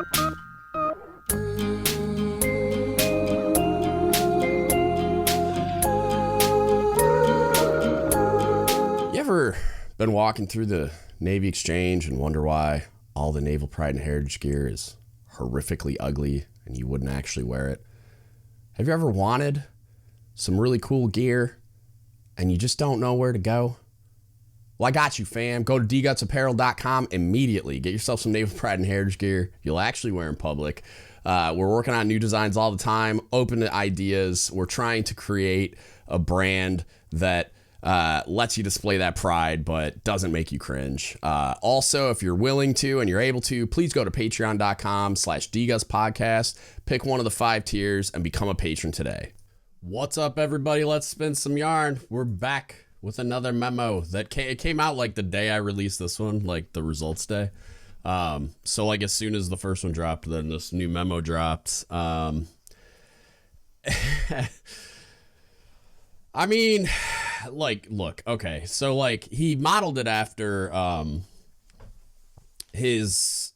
You ever been walking through the Navy Exchange and wonder why all the Naval Pride and Heritage gear is horrifically ugly and you wouldn't actually wear it? Have you ever wanted some really cool gear and you just don't know where to go? Well, I got you, fam. Go to dgutspodcast.com immediately. Get yourself some Naval Pride and Heritage gear you'll actually wear in public. We're working on new designs all the time, open to ideas. We're trying to create a brand that lets you display that pride, but doesn't make you cringe. Also, if you're willing to and you're able to, please go to patreon.com/dgutspodcast, pick one of the 5 tiers, and become a patron today. What's up, everybody? Let's spin some yarn. We're back with another memo that came out like the day I released this one, like the results day. So like as soon as the first one dropped, then this new memo dropped. I mean, like, look, okay. So like he modeled it after, his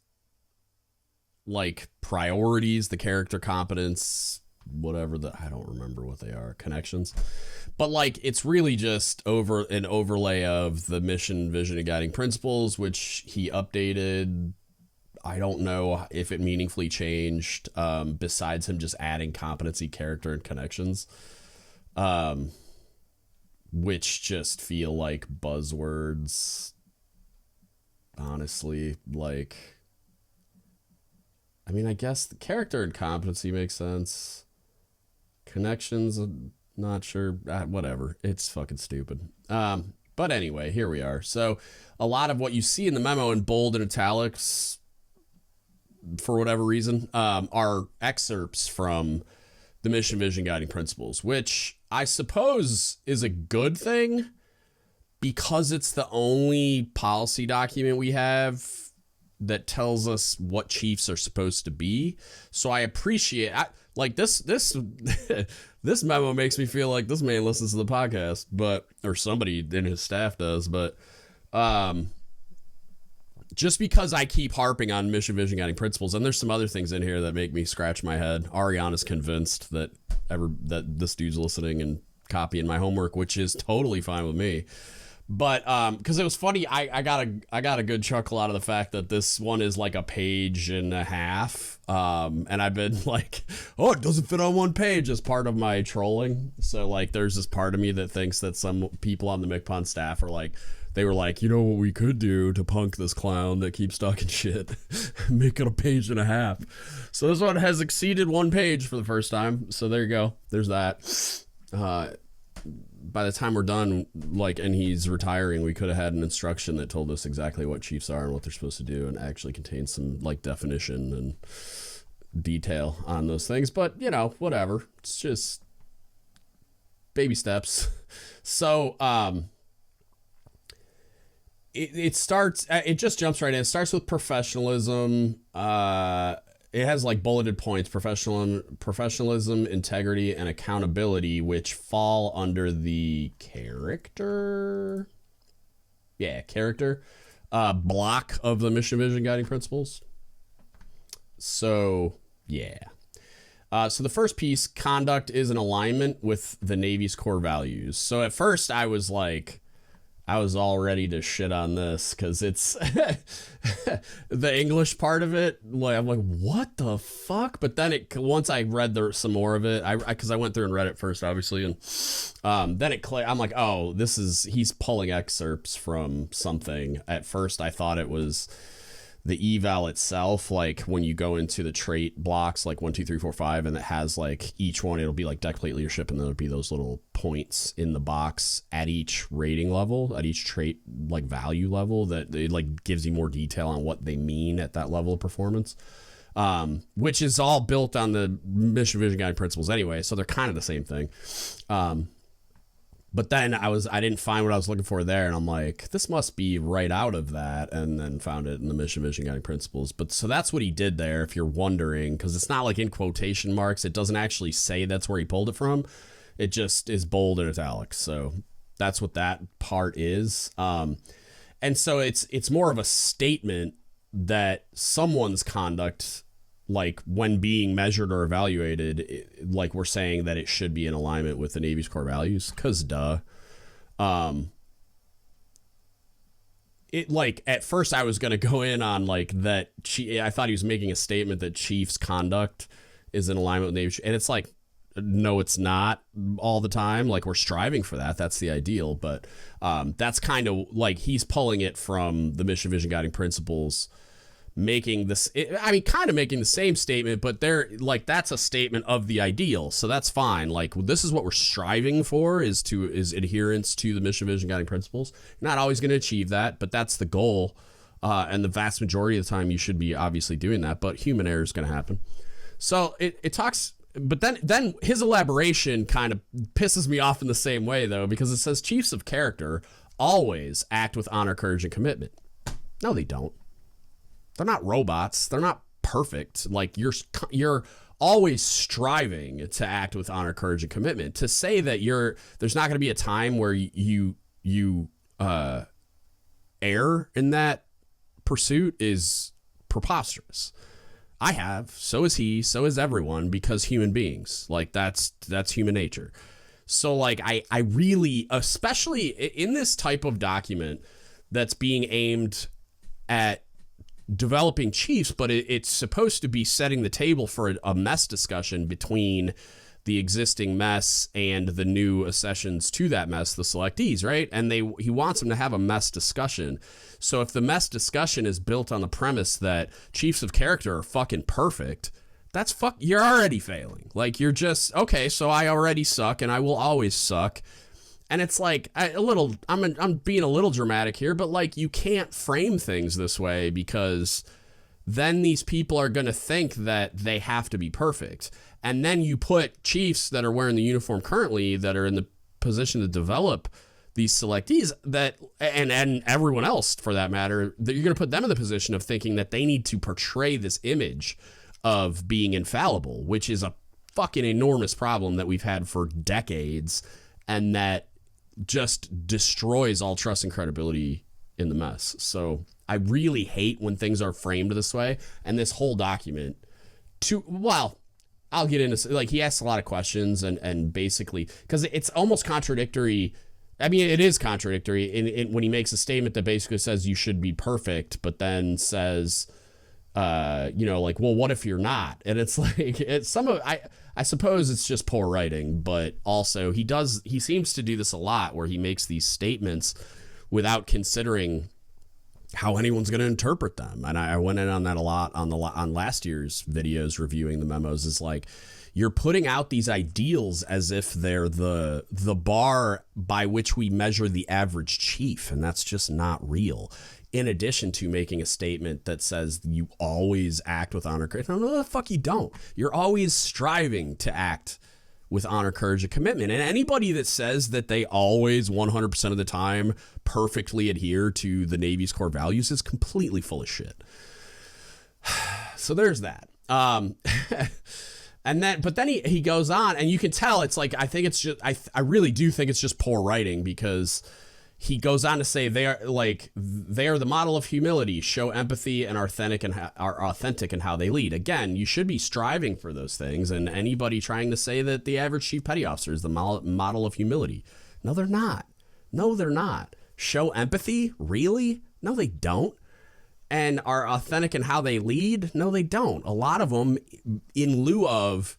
like priorities, the character competence, whatever I don't remember what they are, connections. But like, it's really just an overlay of the mission, vision, and guiding principles, which he updated. I don't know if it meaningfully changed, besides him just adding competency, character, and connections, which just feel like buzzwords, honestly. Like, I mean, I guess the character and competency makes sense. Connections, I'm not sure. Whatever. It's fucking stupid. But anyway, here we are. So a lot of what you see in the memo in bold and italics, for whatever reason, are excerpts from the mission, vision, guiding principles, which I suppose is a good thing because it's the only policy document we have that tells us what chiefs are supposed to be. So I appreciate like this this memo makes me feel like this man listens to the podcast, or somebody in his staff does, but just because I keep harping on mission, vision, guiding principles, and there's some other ththings in here that make me scratch my head. Ariana's convinced that this dude's listening and copying my homework, which is totally fine with me. But because it was funny, I got a good chuckle out of the fact that this one is like a page and a half, and I've been like, oh, it doesn't fit on one page as part of my trolling. So like, there's this part of me that thinks that some people on the MCPON staff are like, they were like, you know what we could do to punk this clown that keeps talking shit? Make it a page and a half. So this one has exceeded 1 page for the first time. So there you go. There's that. By the time we're done, like, and he's retiring, we could have had an instruction that told us exactly what chiefs are and what they're supposed to do, and actually contains some like definition and detail on those things. But you know, whatever. It's just baby steps. So it starts. It just jumps right in. It starts with professionalism. It has like bulleted points: professionalism, integrity, and accountability, which fall under the character block of the mission, vision, guiding principles. So yeah. So the first piece, conduct, is in alignment with the Navy's core values. So at first I was all ready to shit on this because it's the English part of it. Like, I'm like, what the fuck? But then once I read some more of it, because I went through and read it first, obviously, and then I'm like, oh, he's pulling excerpts from something. At first, I thought it was the eval itself, like when you go into the trait blocks, like 1, 2, 3, 4, 5, and it has like each one, it'll be like deck plate leadership, and there'll be those little points in the box at each rating level, at each trait like value level, that it like gives you more detail on what they mean at that level of performance, which is all built on the mission, vision, guiding principles anyway, so they're kind of the same thing. But then I didn't find what I was looking for there, and I'm like, this must be right out of that, and then found it in the mission, vision, guiding principles. But so that's what he did there, if you're wondering, because it's not like in quotation marks. It doesn't actually say that's where he pulled it from. It just is bold and italics. So that's what that part is. And so it's more of a statement that someone's conduct like when being measured or evaluated, like we're saying that it should be in alignment with the Navy's core values, because duh. It, like, at first I was going to go in on like that. I thought he was making a statement that Chief's conduct is in alignment with Navy, and it's like, no, it's not all the time. Like, we're striving for that. That's the ideal. But that's kind of like he's pulling it from the mission, vision, guiding principles, making this, kind of making the same statement, but they're like, that's a statement of the ideal. So that's fine. Like, this is what we're striving for, is adherence to the mission, vision, guiding principles. You're not always going to achieve that, but that's the goal. And the vast majority of the time you should be obviously doing that, but human error is going to happen. So it talks, but then his elaboration kind of pisses me off in the same way, though, because it says chiefs of character always act with honor, courage, and commitment. No, they don't. They're not robots. They're not perfect. Like, you're always striving to act with honor, courage, and commitment. To say that there's not going to be a time where you err in that pursuit is preposterous. I have, so is he, so is everyone, because human beings, like, that's human nature. So like, I really, especially in this type of document that's being aimed at developing chiefs, but it's supposed to be setting the table for a mess discussion between the existing mess and the new accessions to that mess, the selectees, right? And he wants them to have a mess discussion. So if the mess discussion is built on the premise that chiefs of character are fucking perfect, you're already failing. Like, you're just, okay, so I already suck and I will always suck. And it's like I'm being a little dramatic here, but like, you can't frame things this way, because then these people are going to think that they have to be perfect. And then you put chiefs that are wearing the uniform currently, that are in the position to develop these selectees, and everyone else for that matter, that you're going to put them in the position of thinking that they need to portray this image of being infallible, which is a fucking enormous problem that we've had for decades, and that just destroys all trust and credibility in the mess. So I really hate when things are framed this way. And this whole document, I'll get into, like, he asks a lot of questions, and basically, because it's almost contradictory. I mean, it is contradictory in when he makes a statement that basically says you should be perfect, but then says, like, well, what if you're not? And it's like, I suppose it's just poor writing, but also he seems to do this a lot, where he makes these statements without considering how anyone's going to interpret them. And I went in on that a lot on last year's videos reviewing the memos. Is like, you're putting out these ideals as if they're the bar by which we measure the average chief, and that's just not real. In addition to making a statement that says you always act with honor, courage. No, the fuck you don't. You're always striving to act with honor, courage, and commitment. And anybody that says that they always 100% of the time perfectly adhere to the Navy's core values is completely full of shit. So there's that. But then he goes on, and you can tell it's like, I think it's just, I really do think it's just poor writing, because he goes on to say they are the model of humility, show empathy, and are authentic in how they lead. Again, you should be striving for those things. And anybody trying to say that the average chief petty officer is the model of humility, no, they're not. No, they're not. Show empathy? Really? No, they don't. And are authentic in how they lead? No, they don't. A lot of them, in lieu of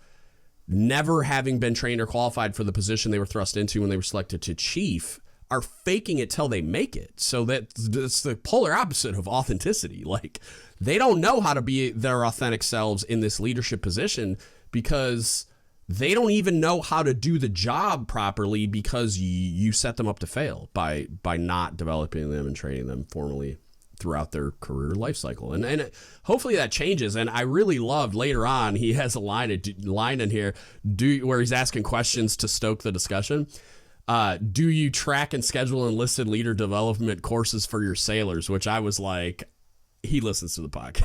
never having been trained or qualified for the position they were thrust into when they were selected to chief, are faking it till they make it. So that's the polar opposite of authenticity. Like, they don't know how to be their authentic selves in this leadership position, because they don't even know how to do the job properly, because you set them up to fail by not developing them and training them formally throughout their career life cycle. And hopefully that changes. And I really loved later on, he has a line in here where he's asking questions to stoke the discussion. Do you track and schedule enlisted leader development courses for your sailors? Which I was like, he listens to the podcast.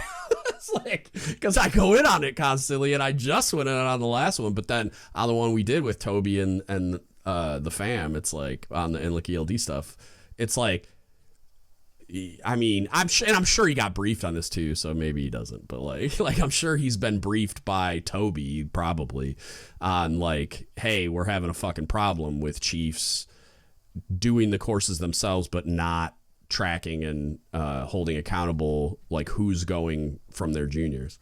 It's like, because I go in on it constantly, and I just went in on the last one, but then on the one we did with Toby and the fam, it's like on the Inlick ELD stuff, it's like, I mean, I'm sure he got briefed on this too, so maybe he doesn't. But like I'm sure he's been briefed by Toby probably on like, hey, we're having a fucking problem with Chiefs doing the courses themselves, but not tracking and holding accountable like who's going from their juniors.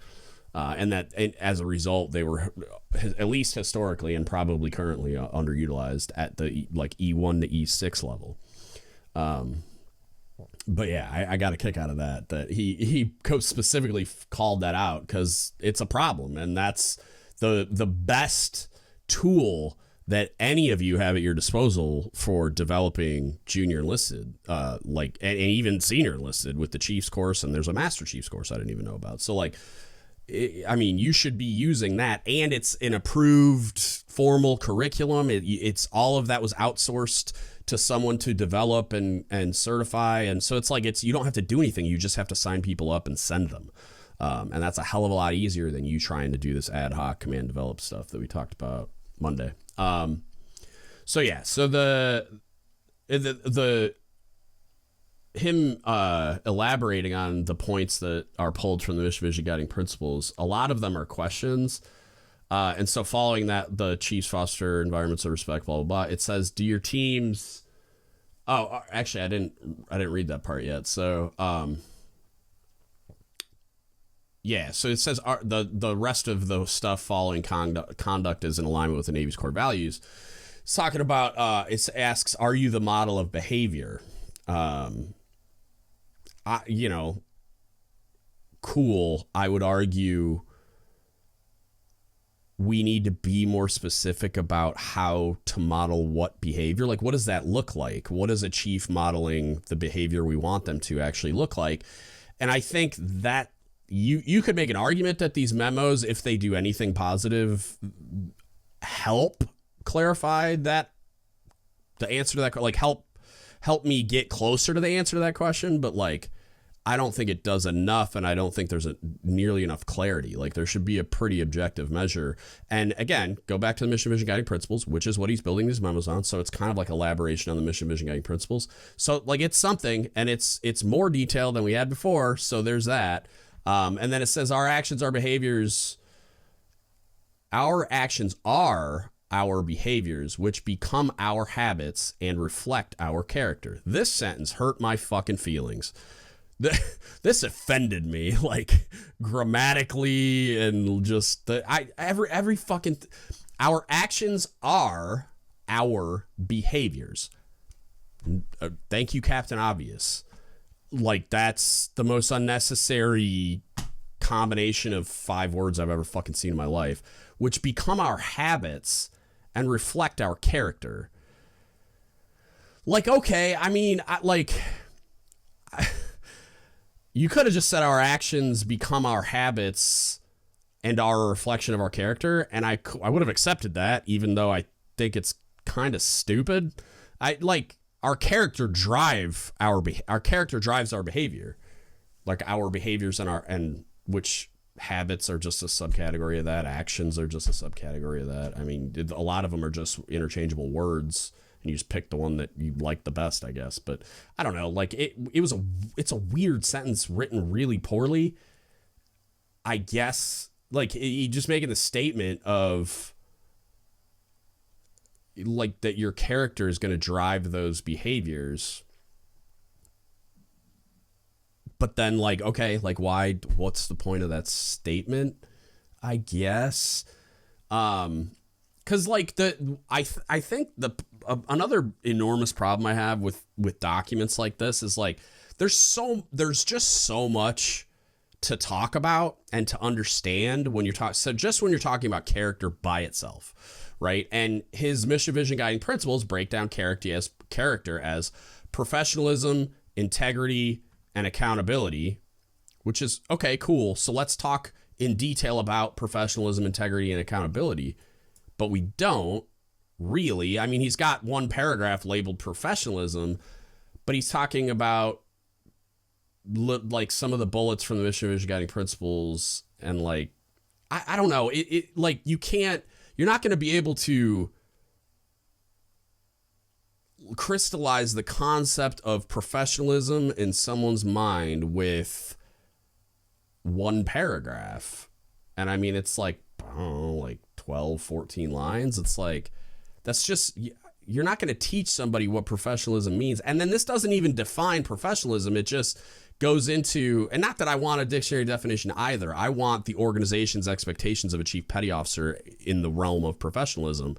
And as a result, they were at least historically and probably currently underutilized at the like E1 to E6 level. But yeah, I got a kick out of that he specifically called that out because it's a problem, and that's the best tool that any of you have at your disposal for developing junior enlisted, and even senior enlisted with the Chiefs course, and there's a Master Chiefs course I didn't even know about. So like, I mean, you should be using that, and it's an approved formal curriculum. It's all of that was outsourced to someone to develop and certify, and so it's like you don't have to do anything. You just have to sign people up and send them, and that's a hell of a lot easier than you trying to do this ad hoc command develop stuff that we talked about Monday. So him elaborating on the points that are pulled from the mission vision guiding principles, a lot of them are questions. And so following that, the Chiefs foster environments of respect, blah, blah, blah. It says, do your teams... Oh, actually, I didn't read that part yet. So, yeah, so it says the rest of the stuff following conduct is in alignment with the Navy's core values. It's talking about, it asks, are you the model of behavior? Cool. I would argue we need to be more specific about how to model what behavior. Like, what does that look like? What is a chief modeling the behavior we want them to actually look like? And I think that you could make an argument that these memos, if they do anything positive, help clarify that, the answer to that, like help me get closer to the answer to that question. But like, I don't think it does enough, and I don't think there's nearly enough clarity. Like, there should be a pretty objective measure. And again, go back to the mission vision guiding principles, which is what he's building these memos on. So it's kind of like elaboration on the mission vision guiding principles. So like, it's something, and it's more detailed than we had before. So there's that. And then it says our actions are our behaviors, which become our habits and reflect our character. This sentence hurt my fucking feelings. This offended me, like, grammatically, and just every fucking our actions are our behaviors. Thank you, Captain Obvious. Like, that's the most unnecessary combination of 5 words I've ever fucking seen in my life, which become our habits and reflect our character. Like, okay, I mean, you could have just said our actions become our habits and are a reflection of our character, and I would have accepted that, even though I think it's kind of stupid. Our character drives our behavior, like our behaviors and which habits are just a subcategory of that. Actions are just a subcategory of that. I mean, a lot of them are just interchangeable words, and you just pick the one that you like the best, I guess. But I don't know, like it's a weird sentence written really poorly, I guess. Like, you just making the statement of like that your character is going to drive those behaviors. But then, like, okay, like, why, what's the point of that statement, I guess? Because, like, I think another enormous problem I have with documents like this is, like, there's just so much to talk about and to understand when you're talking. So just when you're talking about character by itself, right? And his mission vision guiding principles break down character as professionalism, integrity, and accountability, which is okay, cool. So let's talk in detail about professionalism, integrity, and accountability. But we don't really. I mean, he's got one paragraph labeled professionalism, but he's talking about like some of the bullets from the mission vision guiding principles, and like, I don't know. It like, you're not going to be able to crystallize the concept of professionalism in someone's mind with one paragraph. And I mean, it's like, I don't know, like 12, 14 lines. It's like, that's just, you're not going to teach somebody what professionalism means. And then this doesn't even define professionalism. It just goes into, and not that I want a dictionary definition either. I want the organization's expectations of a chief petty officer in the realm of professionalism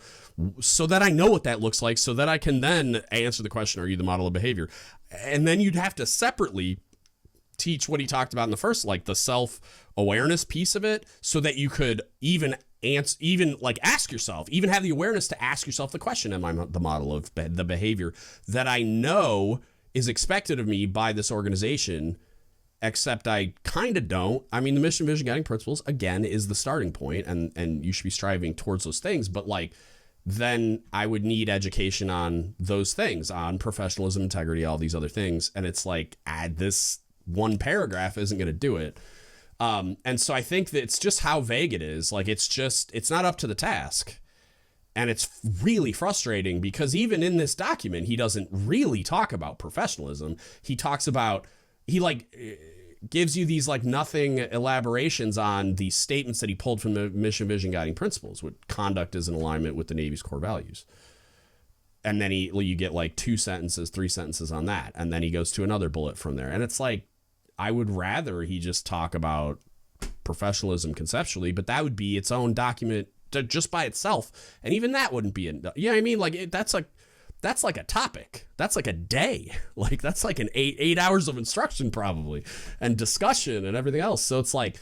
so that I know what that looks like, so that I can then answer the question, are you the model of behavior? And then you'd have to separately teach what he talked about in the first, like the self-awareness piece of it, so that you could even ask yourself, even have the awareness to ask yourself the question, am I the model of the behavior that I know is expected of me by this organization, except I kind of don't. I mean, the mission, vision, guiding principles, again, is the starting point, and you should be striving towards those things. But like, then I would need education on those things, on professionalism, integrity, all these other things. And it's like, this one paragraph isn't going to do it. And so I think that it's just how vague it is. Like, it's not up to the task. And it's really frustrating because even in this document, he doesn't really talk about professionalism. He talks about, he gives you these like nothing elaborations on the statements that he pulled from the mission, vision, guiding principles, with conduct is in alignment with the Navy's core values. And then you get like 2 sentences, 3 sentences on that. And then he goes to another bullet from there. And it's like, I would rather he just talk about professionalism conceptually, but that would be its own document just by itself. And even that wouldn't be enough. Yeah, I mean, like that's like a topic. That's like a day. Like that's like an 8 hours of instruction probably, and discussion and everything else. So it's like,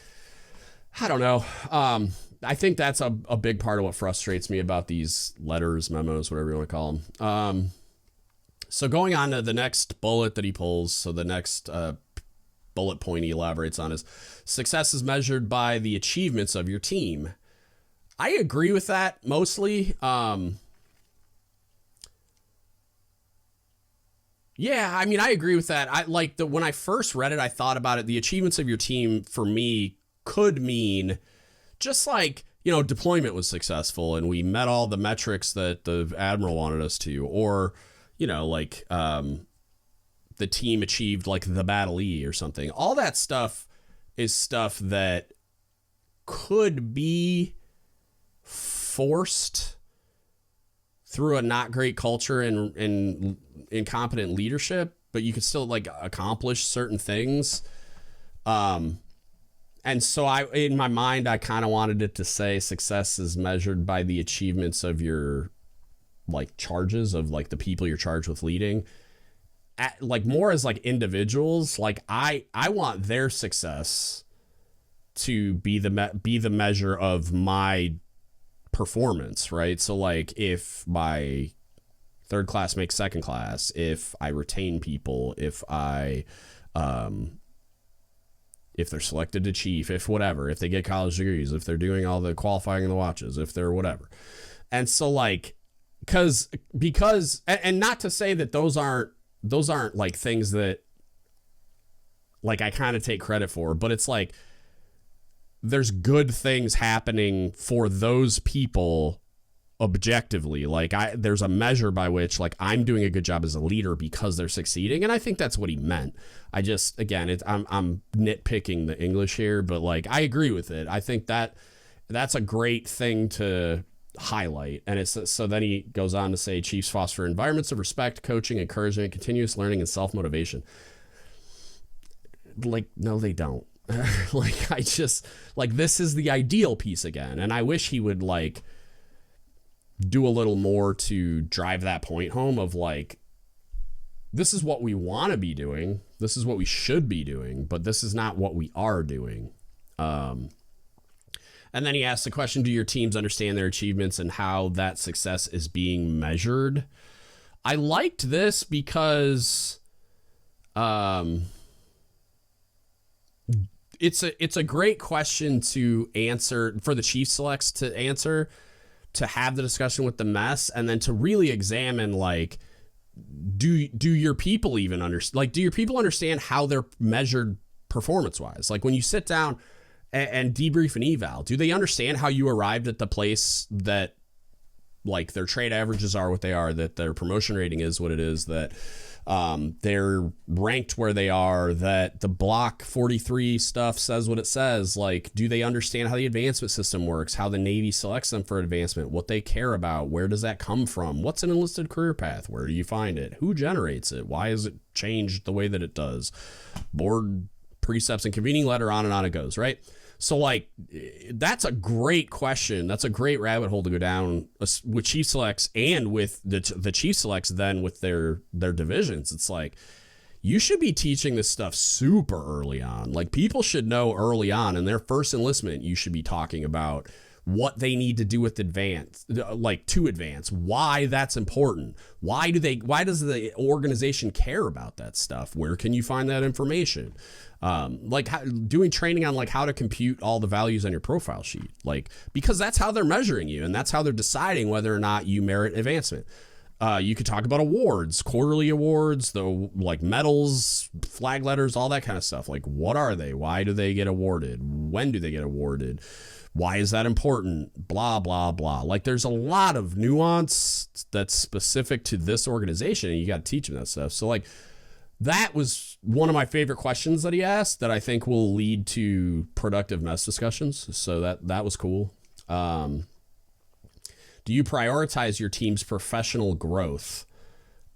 I don't know. I think that's a big part of what frustrates me about these letters, memos, whatever you want to call them. So going on to the next bullet that he pulls. So the next bullet point he elaborates on is success is measured by the achievements of your team. I agree with that mostly. Yeah, I mean, I agree with that. I like when I first read it, I thought about it. The achievements of your team for me could mean just like, deployment was successful and we met all the metrics that the admiral wanted us to, or, like, the team achieved like the Battle E or something. All that stuff is stuff that could be forced through a not great culture and incompetent leadership, but you could still like accomplish certain things. And so in my mind, I kind of wanted it to say success is measured by the achievements of your like charges of like the people you're charged with leading. Like more as like individuals, like I want their success to be the measure of my performance, right? So like if my third class makes second class, if I retain people, if they're selected to chief, if whatever, if they get college degrees, if they're doing all the qualifying in the watches, if they're whatever. And so like, because, and not to say that those aren't like things that like I kind of take credit for, but it's like there's good things happening for those people objectively. Like there's a measure by which like I'm doing a good job as a leader because they're succeeding. And I think that's what he meant. I just, again, I'm nitpicking the English here, but like, I agree with it. I think that's a great thing to highlight. And it's, so then he goes on to say chiefs foster environments of respect, coaching, encouragement, continuous learning, and self-motivation. Like, no, they don't. Like, I just, like, this is the ideal piece again. And I wish he would like do a little more to drive that point home of like, this is what we want to be doing. This is what we should be doing, but this is not what we are doing. And then he asks the question, do your teams understand their achievements and how that success is being measured? I liked this because it's a great question to answer for the chief selects to answer, to have the discussion with the mess, and then to really examine like, do your people even understand? Like, do your people understand how they're measured performance wise? Like when you sit down and debrief an eval, do they understand how you arrived at the place that like their trade averages are what they are, that their promotion rating is what it is, that they're ranked where they are, that the block 43 stuff says what it says. Like, do they understand how the advancement system works, how the Navy selects them for advancement, what they care about, where does that come from, what's an enlisted career path, where do you find it, who generates it, why is it changed the way that it does, board precepts and convening letter, on and on it goes, right? So like, that's a great question. That's a great rabbit hole to go down with chief selects, and with the chief selects then with their divisions. It's like, you should be teaching this stuff super early on. Like, people should know early on in their first enlistment, you should be talking about what they need to do with advance, like to advance, why that's important. Why does the organization care about that stuff? Where can you find that information? Doing training on like how to compute all the values on your profile sheet, like, because that's how they're measuring you, and that's how they're deciding whether or not you merit advancement. You could talk about awards, quarterly awards, like medals, flag letters, all that kind of stuff. Like, what are they? Why do they get awarded? When do they get awarded? Why is that important? Blah, blah, blah. Like, there's a lot of nuance that's specific to this organization, and you got to teach them that stuff. So like, that was one of my favorite questions that he asked that I think will lead to productive mess discussions. So that was cool. Do you prioritize your team's professional growth?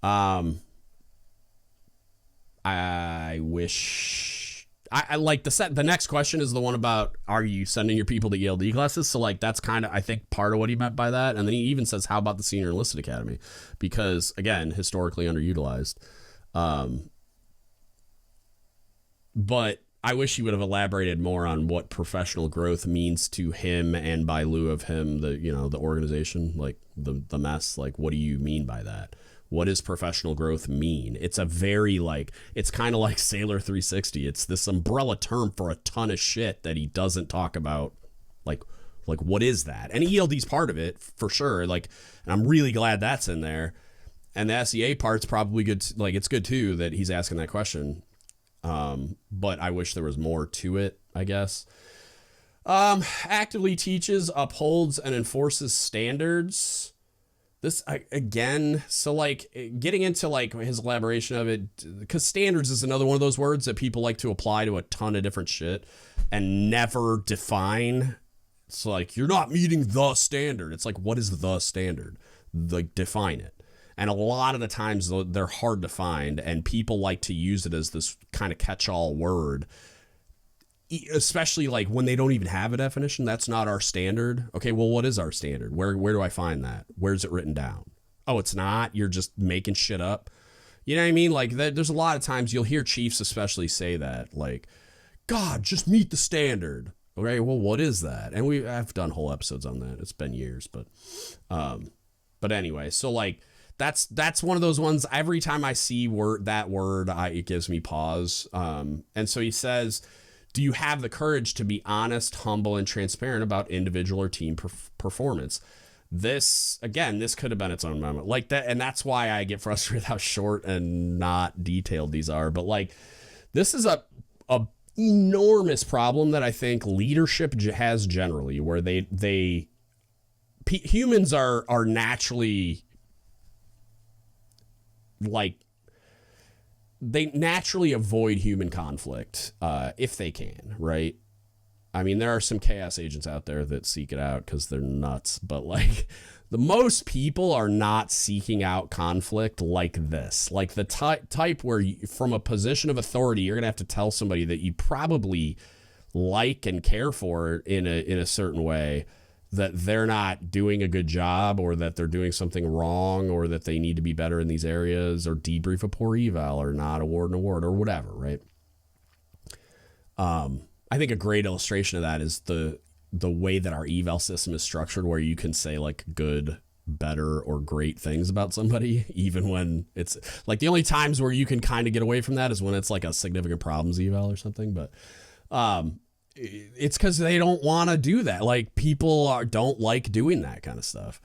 I wish I like the next question is the one about, are you sending your people to ELD classes? So like, that's kind of, I think, part of what he meant by that. And then he even says, how about the Senior Enlisted Academy? Because again, historically underutilized. But I wish he would have elaborated more on what professional growth means to him, and by lieu of him, the organization, like the mess. Like, what do you mean by that? What does professional growth mean? It's a very it's kind of like Sailor 360. It's this umbrella term for a ton of shit that he doesn't talk about. Like what is that? And ELD's part of it for sure. Like, and I'm really glad that's in there. And the SEA part's probably good. It's good too that he's asking that question. But I wish there was more to it, I guess. Actively teaches, upholds, and enforces standards. This, again, so like getting into like his elaboration of it, because standards is another one of those words that people like to apply to a ton of different shit and never define. It's like, you're not meeting the standard. It's like, what is the standard? Like, define it. And a lot of the times they're hard to find, and people like to use it as this kind of catch-all word, especially like when they don't even have a definition. That's not our standard. Okay, well, what is our standard? Where do I find that? Where's it written down? Oh, it's not? You're just making shit up? You know what I mean? Like, there's a lot of times you'll hear chiefs especially say that, like, God, just meet the standard. Okay, well, what is that? And I've done whole episodes on that. It's been years, but anyway, so like, that's one of those ones. Every time I see that word, it gives me pause. And so he says, do you have the courage to be honest, humble, and transparent about individual or team performance? This could have been its own moment like that. And that's why I get frustrated how short and not detailed these are. But like, this is a enormous problem that I think leadership has generally, where humans are naturally, like, they naturally avoid human conflict if they can, right? I mean, there are some chaos agents out there that seek it out because they're nuts, but like, the most people are not seeking out conflict like this. Like the type where from a position of authority, you're gonna have to tell somebody that you probably like and care for in a certain way, that they're not doing a good job, or that they're doing something wrong, or that they need to be better in these areas, or debrief a poor eval, or not award an award, or whatever, right? I think a great illustration of that is the way that our eval system is structured, where you can say like good, better, or great things about somebody, even when it's like, the only times where you can kind of get away from that is when it's like a significant problems eval or something. But it's because they don't want to do that. Like, people don't like doing that kind of stuff.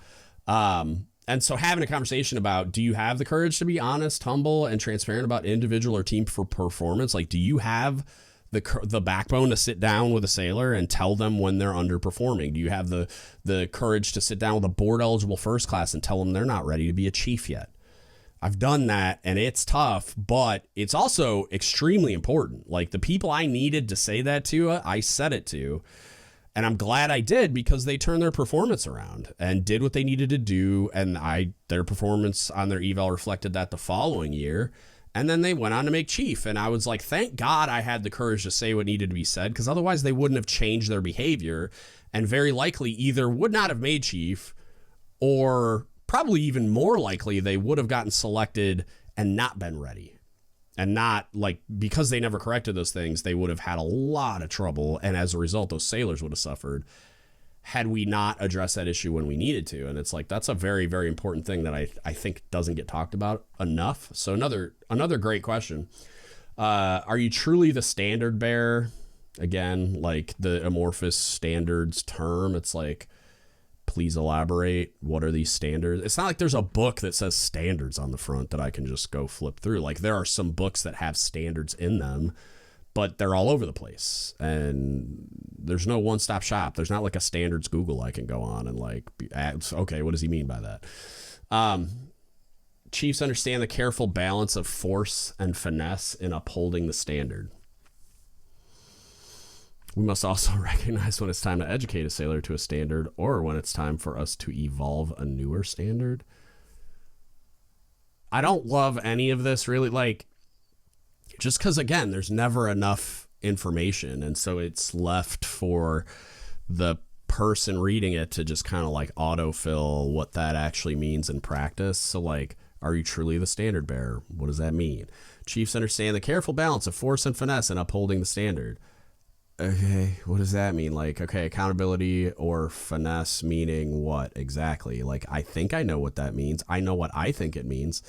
And so having a conversation about, do you have the courage to be honest, humble, and transparent about individual or team for performance? Like, do you have the backbone to sit down with a sailor and tell them when they're underperforming? Do you have the courage to sit down with a board eligible first class and tell them they're not ready to be a chief yet? I've done that, and it's tough, but it's also extremely important. Like, the people I needed to say that to, I said it to, and I'm glad I did, because they turned their performance around and did what they needed to do, and their performance on their eval reflected that the following year. And then they went on to make chief. And I was like, thank God I had the courage to say what needed to be said, because otherwise they wouldn't have changed their behavior, and very likely either would not have made chief, or probably even more likely they would have gotten selected and not been ready. And not, like, because they never corrected those things, they would have had a lot of trouble. And as a result, those sailors would have suffered had we not addressed that issue when we needed to. And it's like, that's a very, very important thing that I think doesn't get talked about enough. So another great question. Are you truly the standard bearer? Again, like the amorphous standards term, it's like, please elaborate. What are these standards? It's not like there's a book that says standards on the front that I can just go flip through. Like, there are some books that have standards in them, but they're all over the place, and there's no one-stop shop. There's not like a standards Google I can go on and like, okay, what does he mean by that? Chiefs understand the careful balance of force and finesse in upholding the standard. We must also recognize when it's time to educate a sailor to a standard, or when it's time for us to evolve a newer standard. I don't love any of this, really, like, just because, again, there's never enough information, and so it's left for the person reading it to just kind of like autofill what that actually means in practice. So, like, are you truly the standard bearer? What does that mean? Chiefs understand the careful balance of force and finesse in upholding the standard. Okay, what does that mean? Like, okay, accountability or finesse meaning what exactly? Like, I think I know what that means. I know what I think it means.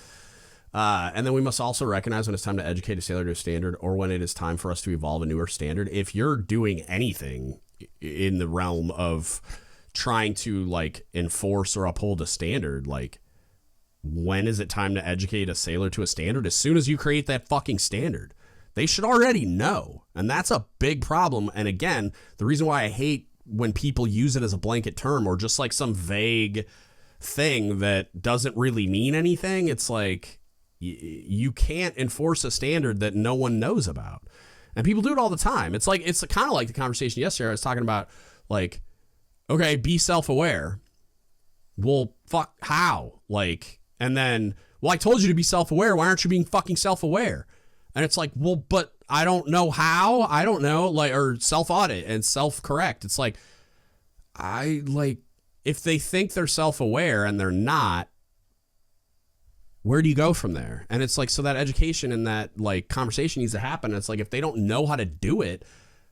And then we must also recognize when it's time to educate a sailor to a standard, or when it is time for us to evolve a newer standard. If you're doing anything in the realm of trying to, like, enforce or uphold a standard, like, when is it time to educate a sailor to a standard? As soon as you create that fucking standard. They should already know. And that's a big problem. And again, the reason why I hate when people use it as a blanket term, or just like some vague thing that doesn't really mean anything. It's like, you can't enforce a standard that no one knows about. And people do it all the time. It's like, it's kind of like the conversation yesterday. I was talking about, like, okay, be self-aware. Well, fuck, how? Like, and then, well, I told you to be self-aware. Why aren't you being fucking self-aware? And it's like, well, but I don't know how. I don't know, like, or self-audit and self-correct. It's like, if they think they're self-aware and they're not, where do you go from there? And it's like, so that education and that, like, conversation needs to happen. It's like, if they don't know how to do it,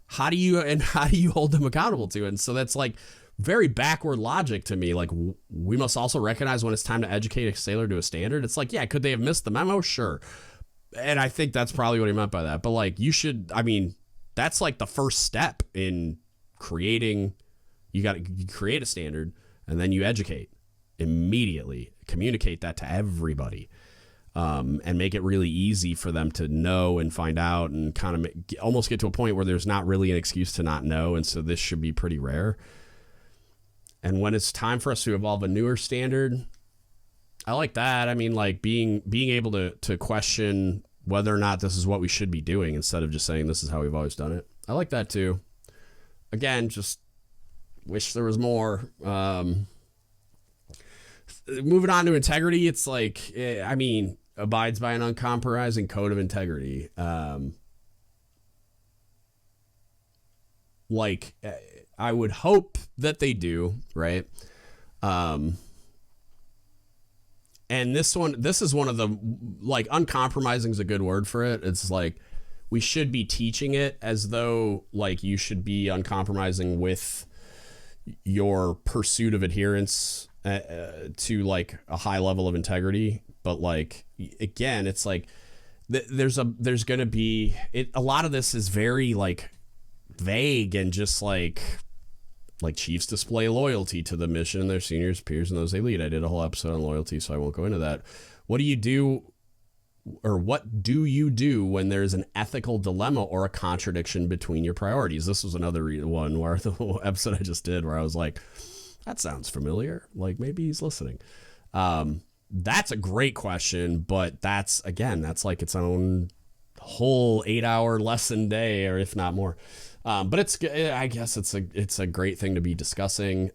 how do you hold them accountable to it? And so that's like very backward logic to me. Like, we must also recognize when it's time to educate a sailor to a standard. It's like, yeah, could they have missed the memo? Sure. And I think that's probably what he meant by that. But, like, that's like the first step in creating. You create a standard, and then you educate immediately, communicate that to everybody, and make it really easy for them to know and find out, and kind of almost get to a point where there's not really an excuse to not know. And so this should be pretty rare. And when it's time for us to evolve a newer standard, I like that. I mean, like, being able to question whether or not this is what we should be doing, instead of just saying this is how we've always done it. I like that too. Again, just wish there was more. Moving on to integrity, it's like, I mean, abides by an uncompromising code of integrity. Like, I would hope that they do, right? And this is one of the, like, uncompromising is a good word for it. It's like, we should be teaching it as though, like, you should be uncompromising with your pursuit of adherence to, like, a high level of integrity. But, like, again, it's like, there's going to be, a lot of this is very, like, vague, and just like chiefs display loyalty to the mission and their seniors, peers, and those they lead. I did a whole episode on loyalty, so I won't go into that. What do you do what do you do when there's an ethical dilemma or a contradiction between your priorities? This was another one where the whole episode I just did where I was like, that sounds familiar. Like maybe he's listening. That's a great question, but that's like its own whole 8-hour lesson day, or if not more. But I guess it's a great thing to be discussing.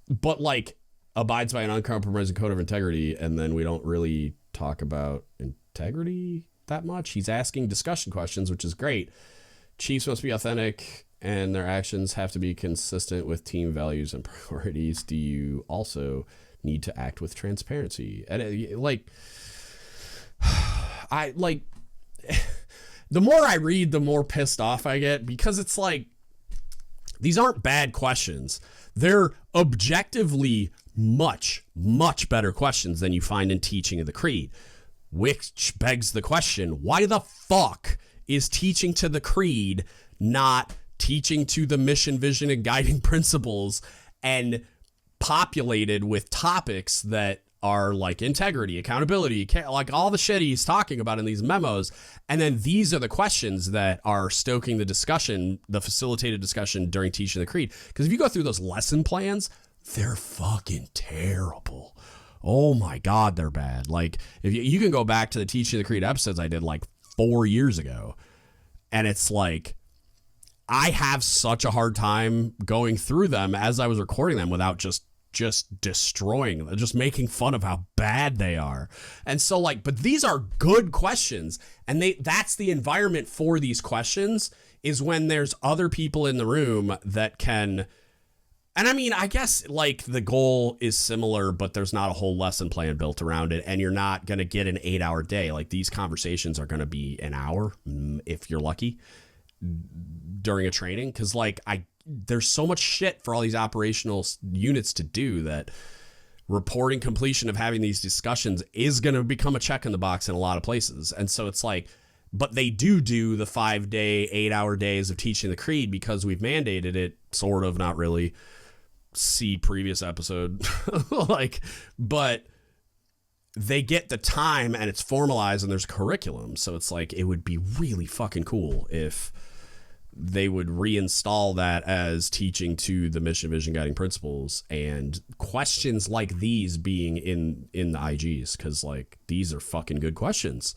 But like abides by an uncompromising code of integrity, and then we don't really talk about integrity that much. He's asking discussion questions, which is great. Chiefs must be authentic, and their actions have to be consistent with team values and priorities. Do you also need to act with transparency? And the more I read, the more pissed off I get, because it's like, these aren't bad questions. They're objectively much, much better questions than you find in Teaching of the Creed, which begs the question, why the fuck is Teaching to the Creed not teaching to the mission, vision, and guiding principles and populated with topics that are like integrity, accountability, like all the shit he's talking about in these memos. And then these are the questions that are stoking the discussion, the facilitated discussion during Teaching the Creed. Because if you go through those lesson plans, they're fucking terrible. Oh my God, they're bad. Like if you can go back to the Teaching the Creed episodes I did like 4 years ago, and it's like, I have such a hard time going through them as I was recording them without just destroying them, just making fun of how bad they are. And so like, but these are good questions, and that's the environment for these questions, is when there's other people in the room that can. And I mean, I guess like the goal is similar, but there's not a whole lesson plan built around it, and you're not going to get an 8-hour day. Like these conversations are going to be an hour if you're lucky during a training. Cause like there's so much shit for all these operational units to do that reporting completion of having these discussions is going to become a check in the box in a lot of places. And so it's like, but they do the 5-day, 8-hour days of Teaching the Creed because we've mandated it, sort of, not really. See previous episode. Like, but they get the time and it's formalized and there's curriculum. So it's like, it would be really fucking cool if they would reinstall that as teaching to the mission, vision, guiding principles, and questions like these being in the IGs. Cause like, these are fucking good questions,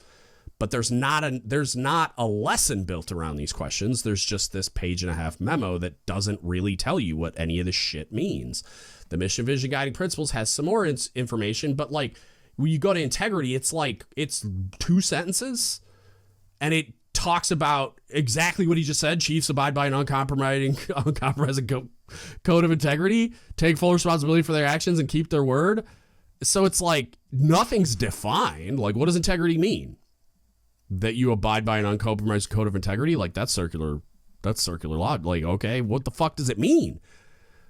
but there's not a lesson built around these questions. There's just this 1.5-page memo that doesn't really tell you what any of this shit means. The mission, vision, guiding principles has some more information, but like when you go to integrity, it's like, it's 2 sentences and it talks about exactly what he just said. Chiefs abide by an uncompromising code of integrity, take full responsibility for their actions, and keep their word. So it's like, nothing's defined. Like, what does integrity mean? That you abide by an uncompromised code of integrity? Like, that's circular law. Like, okay, what the fuck does it mean?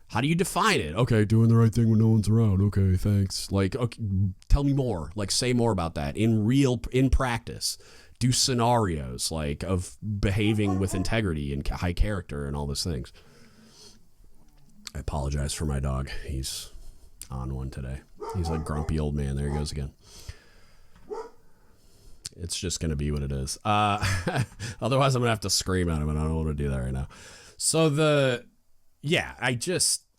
How do you define it? Okay, doing the right thing when no one's around. Okay, thanks. Like, okay, tell me more. Like, say more about that in practice. Do scenarios like of behaving with integrity and high character and all those things. I apologize for my dog. He's on one today. He's a grumpy old man. There he goes again. It's just going to be what it is. Otherwise I'm going to have to scream at him, and I don't want to do that right now. So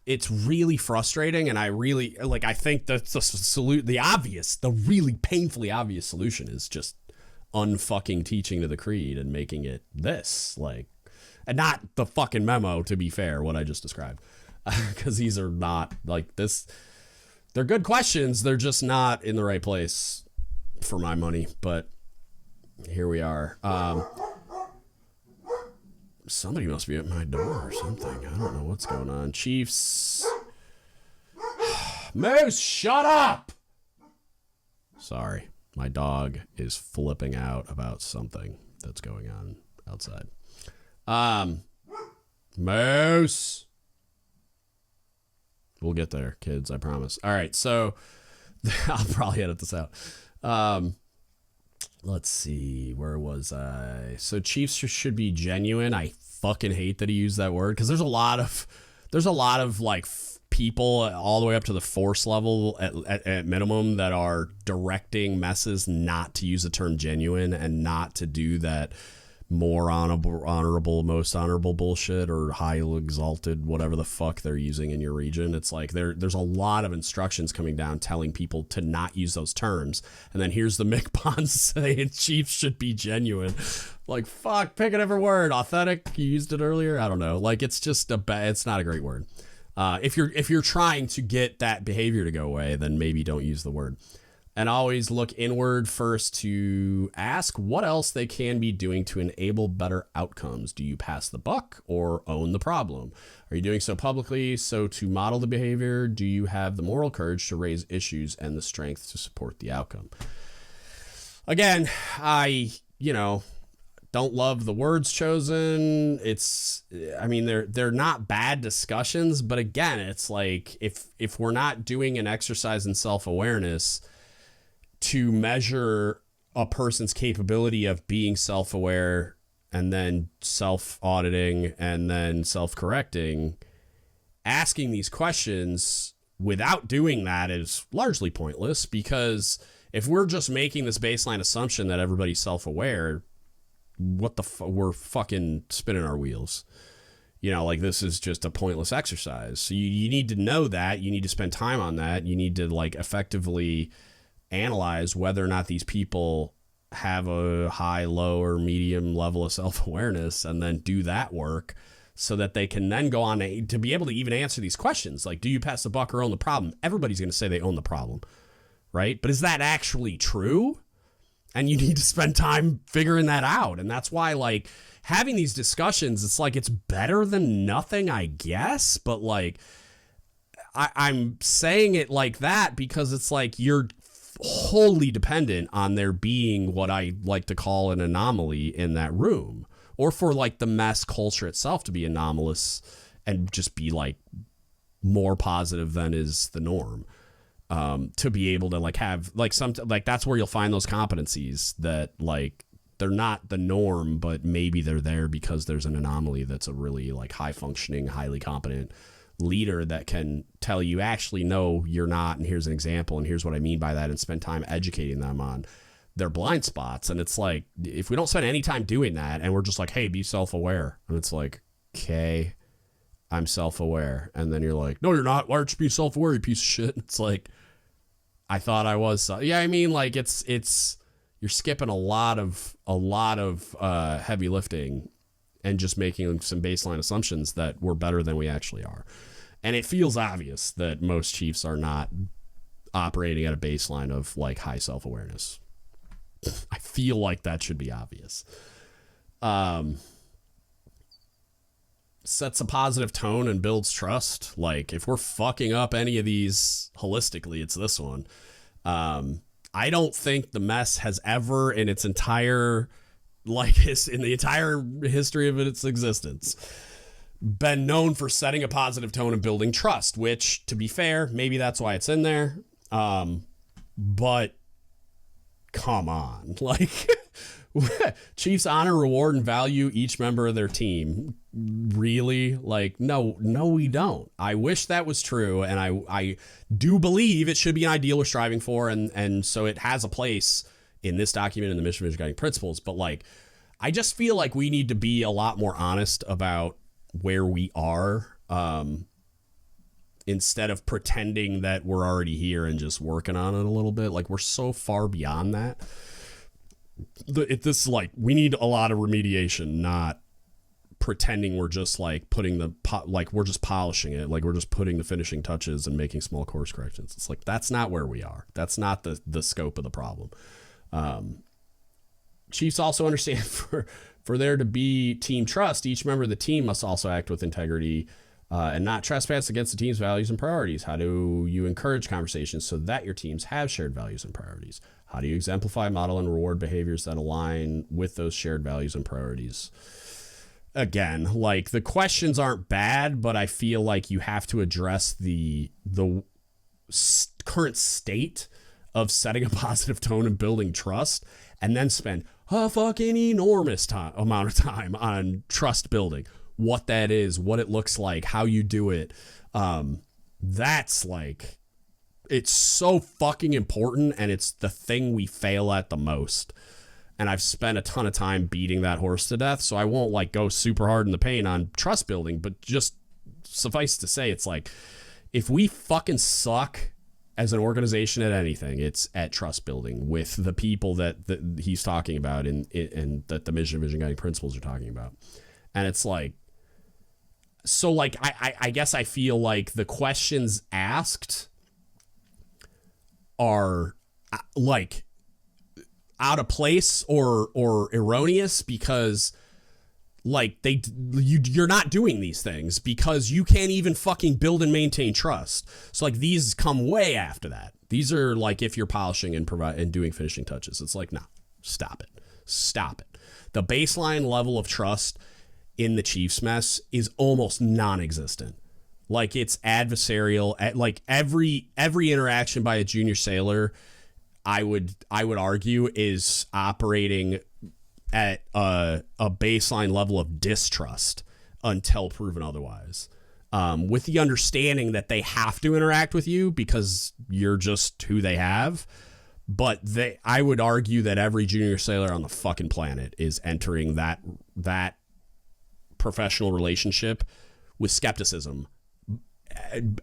it's really frustrating. And I really I think that the really painfully obvious solution is just unfucking Teaching to the Creed and making it this, like, and not the fucking memo, to be fair, what I just described. Because these are not like this. They're good questions. They're just not in the right place for my money. But here we are. Somebody must be at my door or something. I don't know what's going on. Chiefs. Moose, shut up! Sorry. My dog is flipping out about something that's going on outside. Moose. We'll get there, kids, I promise. All right, so I'll probably edit this out. Let's see, where was I? So Chiefs should be genuine. I fucking hate that he used that word, because there's a lot of like people all the way up to the force level at minimum that are directing messes not to use the term genuine and not to do that more honorable, most honorable bullshit or highly exalted, whatever the fuck they're using in your region. It's like there's a lot of instructions coming down telling people to not use those terms. And then here's the MCPON saying Chiefs should be genuine. Like, fuck, pick a different word. Authentic, you used it earlier. I don't know. Like, it's just it's not a great word. If you're trying to get that behavior to go away, then maybe don't use the word. And always look inward first to ask what else they can be doing to enable better outcomes. Do you pass the buck or own the problem? Are you doing so publicly so to model the behavior? Do you have the moral courage to raise issues and the strength to support the outcome? Again, I don't love the words chosen. They're not bad discussions, but again, it's like if we're not doing an exercise in self-awareness to measure a person's capability of being self-aware and then self-auditing and then self-correcting, asking these questions without doing that is largely pointless, because if we're just making this baseline assumption that everybody's self-aware, we're fucking spinning our wheels. Like, this is just a pointless exercise. So you need to know that. You need to spend time on that. You need to, like, effectively analyze whether or not these people have a high, low, or medium level of self-awareness, and then do that work so that they can then go on to be able to even answer these questions. Like, do you pass the buck or own the problem? Everybody's going to say they own the problem, right? But is that actually true? And you need to spend time figuring that out. And that's why, like, having these discussions, it's like, it's better than nothing, I guess. But, like, I'm saying it like that because it's like you're wholly dependent on there being what I like to call an anomaly in that room, or for, like, the mess culture itself to be anomalous and just be, like, more positive than is the norm. To be able to, like, have, like, that's where you'll find those competencies that, like, they're not the norm, but maybe they're there because there's an anomaly that's a really, like, high functioning, highly competent leader that can tell you, actually, no, you're not, and here's an example, and here's what I mean by that, and spend time educating them on their blind spots. And it's like, if we don't spend any time doing that, and we're just like, hey, be self-aware, and it's like, okay, I'm self-aware, and then you're like, no, you're not, why aren't you being self-aware, you piece of shit? It's like, I thought I was. Yeah, I mean, like, it's you're skipping a lot of heavy lifting and just making some baseline assumptions that we're better than we actually are. And it feels obvious that most chiefs are not operating at a baseline of, like, high self-awareness. I feel like that should be obvious. Sets a positive tone and builds trust. Like, if we're fucking up any of these holistically, it's this one. I don't think the mess has ever in its entire, like, in the entire history of its existence, been known for setting a positive tone and building trust, which, to be fair, maybe that's why it's in there. But come on, like, Chiefs honor, reward, and value each member of their team. Really? Like, no, we don't. I wish that was true, and I do believe it should be an ideal we're striving for, and so it has a place in this document in the mission vision guiding principles. But, like, I just feel like we need to be a lot more honest about where we are, instead of pretending that we're already here and just working on it a little bit. Like, we're so far beyond that. This, like, we need a lot of remediation, not pretending we're just, like, we're just polishing it, like we're just putting the finishing touches and making small course corrections. It's like, that's not where we are. That's not the scope of the problem. Chiefs also understand for there to be team trust, each member of the team must also act with integrity and not trespass against the team's values and priorities. How do you encourage conversations so that your teams have shared values and priorities? How do you exemplify, model, and reward behaviors that align with those shared values and priorities? Again, like, the questions aren't bad, but I feel like you have to address the current state of setting a positive tone and building trust, and then spend a fucking enormous amount of time on trust building. What that is, what it looks like, how you do it. That's like, it's so fucking important, and it's the thing we fail at the most. And I've spent a ton of time beating that horse to death, so I won't like go super hard in the paint on trust building, but just suffice to say, it's like, if we fucking suck as an organization at anything, it's at trust building with the people that he's talking about and that the mission vision guiding principles are talking about. And it's like, so like, I guess I feel like the questions asked are like out of place or erroneous, because like you're not doing these things because you can't even fucking build and maintain trust. So like, these come way after that. These are like, if you're polishing and doing finishing touches, it's like, no, stop it. The baseline level of trust in the Chiefs mess is almost non-existent. Like, it's adversarial. Like every interaction by a junior sailor, I would argue, is operating at a baseline level of distrust until proven otherwise, with the understanding that they have to interact with you because you're just who they have. But I would argue that every junior sailor on the fucking planet is entering that professional relationship with skepticism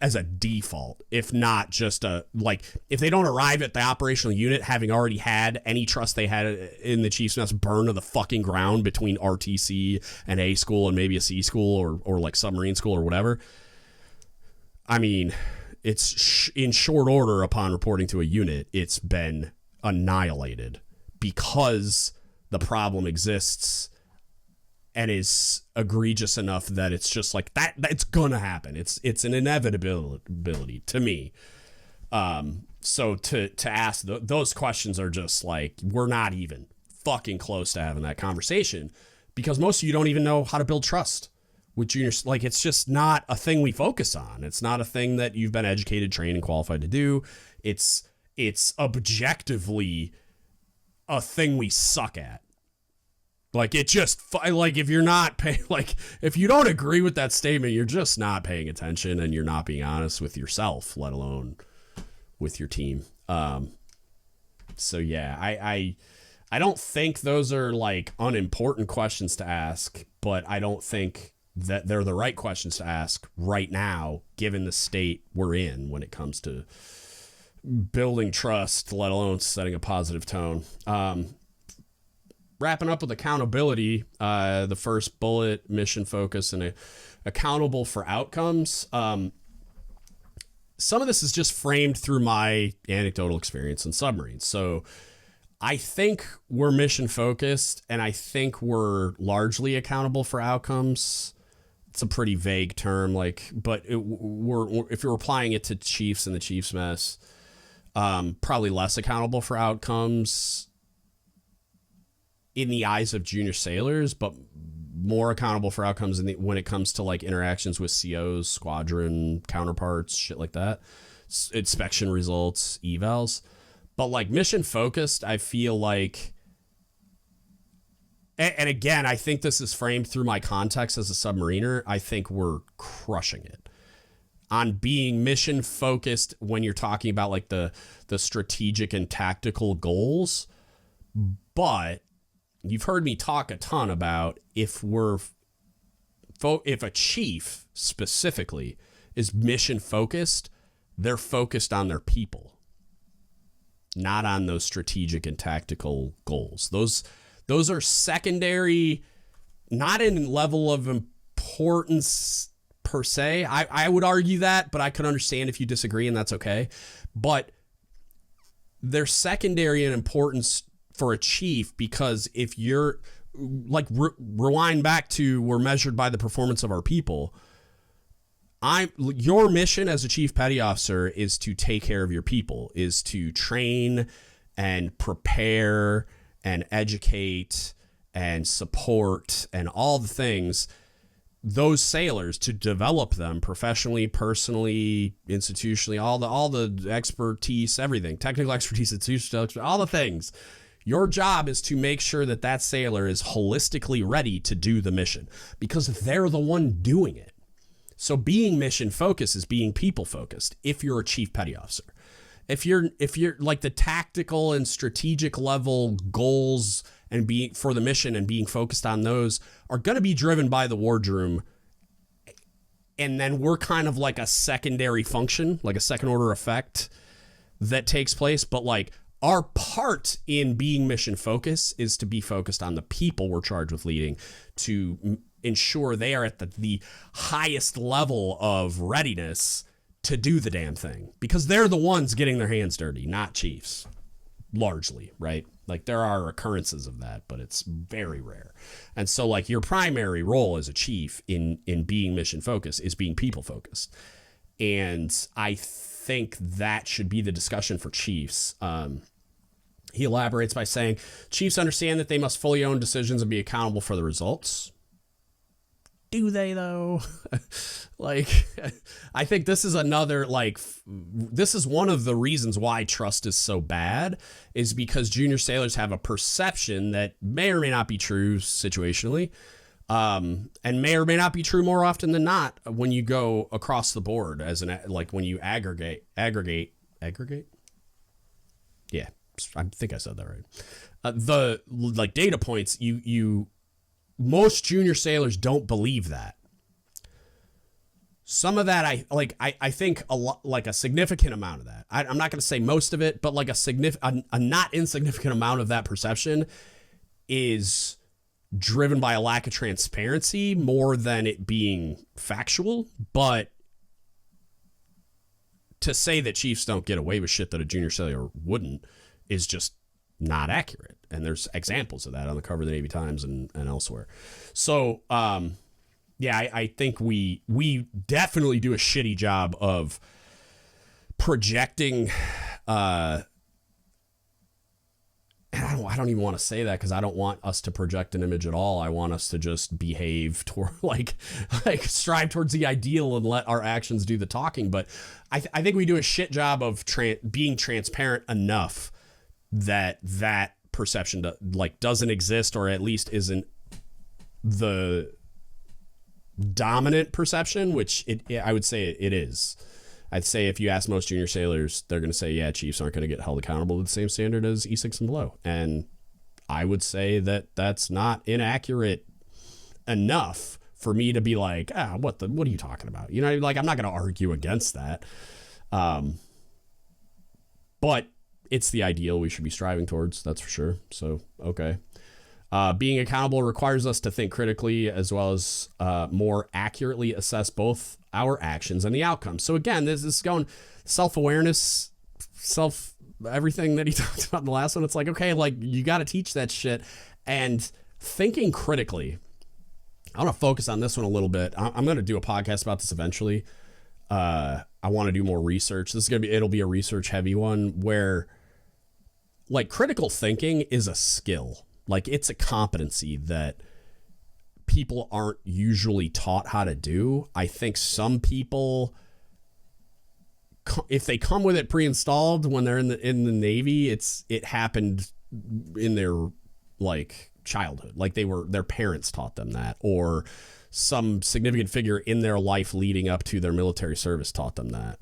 as a default, if not just if they don't arrive at the operational unit having already had any trust they had in the Chiefs mess burn to the fucking ground between RTC and A school and maybe a C school or like submarine school or whatever. I mean, it's in short order upon reporting to a unit, it's been annihilated because the problem exists and is egregious enough that it's just like that's gonna happen. It's an inevitability to me. So to ask those questions are just like, we're not even fucking close to having that conversation, because most of you don't even know how to build trust with juniors. Like, it's just not a thing we focus on. It's not a thing that you've been educated, trained, and qualified to do. It's objectively a thing we suck at. Like, it just, like, if you're not paying, like, if you don't agree with that statement, you're just not paying attention and you're not being honest with yourself, let alone with your team. So yeah, I don't think those are like unimportant questions to ask, but I don't think that they're the right questions to ask right now, given the state we're in when it comes to building trust, let alone setting a positive tone. Wrapping up with accountability, the first bullet, mission focus, and accountable for outcomes. Some of this is just framed through my anecdotal experience in submarines. So I think we're mission focused, and I think we're largely accountable for outcomes. It's a pretty vague term, but if you're applying it to Chiefs and the Chiefs mess, probably less accountable for outcomes in the eyes of junior sailors, but more accountable for outcomes when it comes to like interactions with COs, squadron counterparts, shit like that, inspection results, evals. But like mission focused, I feel like, and again, I think this is framed through my context as a submariner, I think we're crushing it on being mission focused when you're talking about like the strategic and tactical goals. But you've heard me talk a ton about if a chief specifically is mission focused, they're focused on their people, not on those strategic and tactical goals. Those are secondary, not in level of importance per se. I would argue that, but I could understand if you disagree, and that's okay. But they're secondary in importance for a chief, because if you're like rewind back to we're measured by the performance of our people, your mission as a chief petty officer is to take care of your people, is to train and prepare and educate and support and all the things, those sailors, to develop them professionally, personally, institutionally, all the expertise, everything, technical expertise, institutional expertise, all the things. Your job is to make sure that that sailor is holistically ready to do the mission, because they're the one doing it. So being mission focused is being people focused. If you're a chief petty officer, if you're like the tactical and strategic level goals and being for the mission and being focused on those are going to be driven by the wardroom. And then we're kind of like a secondary function, like a second order effect that takes place. But like our part in being mission focused is to be focused on the people we're charged with leading, to ensure they are at the highest level of readiness to do the damn thing, because they're the ones getting their hands dirty, not chiefs, largely, right? Like there are occurrences of that, but it's very rare. And so like your primary role as a chief in being mission focused is being people focused. And I think that should be the discussion for chiefs. He elaborates by saying, chiefs understand that they must fully own decisions and be accountable for the results. Do they though? Like, I think this is another, like, this is one of the reasons why trust is so bad, is because junior sailors have a perception that may or may not be true situationally, and may or may not be true more often than not when you go across the board as like when you aggregate. Yeah, I think I said that right. The like data points, most junior sailors don't believe that. Some of that, I think a lot, like a significant amount of that. I'm not going to say most of it, but like a not insignificant amount of that perception is driven by a lack of transparency more than it being factual. But to say that chiefs don't get away with shit that a junior sailor wouldn't is just not accurate. And there's examples of that on the cover of the Navy Times and elsewhere. So, yeah, I think we definitely do a shitty job of projecting, and I don't even want to say that because I don't want us to project an image at all. I want us to just behave toward like strive towards the ideal and let our actions do the talking. But I think we do a shit job of being transparent enough that perception doesn't exist, or at least isn't the dominant perception, which I would say it is. I'd say if you ask most junior sailors, they're going to say, yeah, chiefs aren't going to get held accountable to the same standard as E6 and below. And I would say that that's not inaccurate enough for me to be like, what are you talking about? You know, like, I'm not going to argue against that. But it's the ideal we should be striving towards. That's for sure. So, okay. Being accountable requires us to think critically as well as more accurately assess both our actions and the outcomes. So again, this is going self-awareness, everything that he talked about in the last one. It's like, okay, like you got to teach that shit. And thinking critically, I want to focus on this one a little bit. I'm going to do a podcast about this eventually. I want to do more research. It'll be a research heavy one where like critical thinking is a skill. Like it's a competency that people aren't usually taught how to do. I think some people, if they come with it pre-installed when they're in the Navy, it happened in their like childhood. Like their parents taught them that, or some significant figure in their life leading up to their military service taught them that.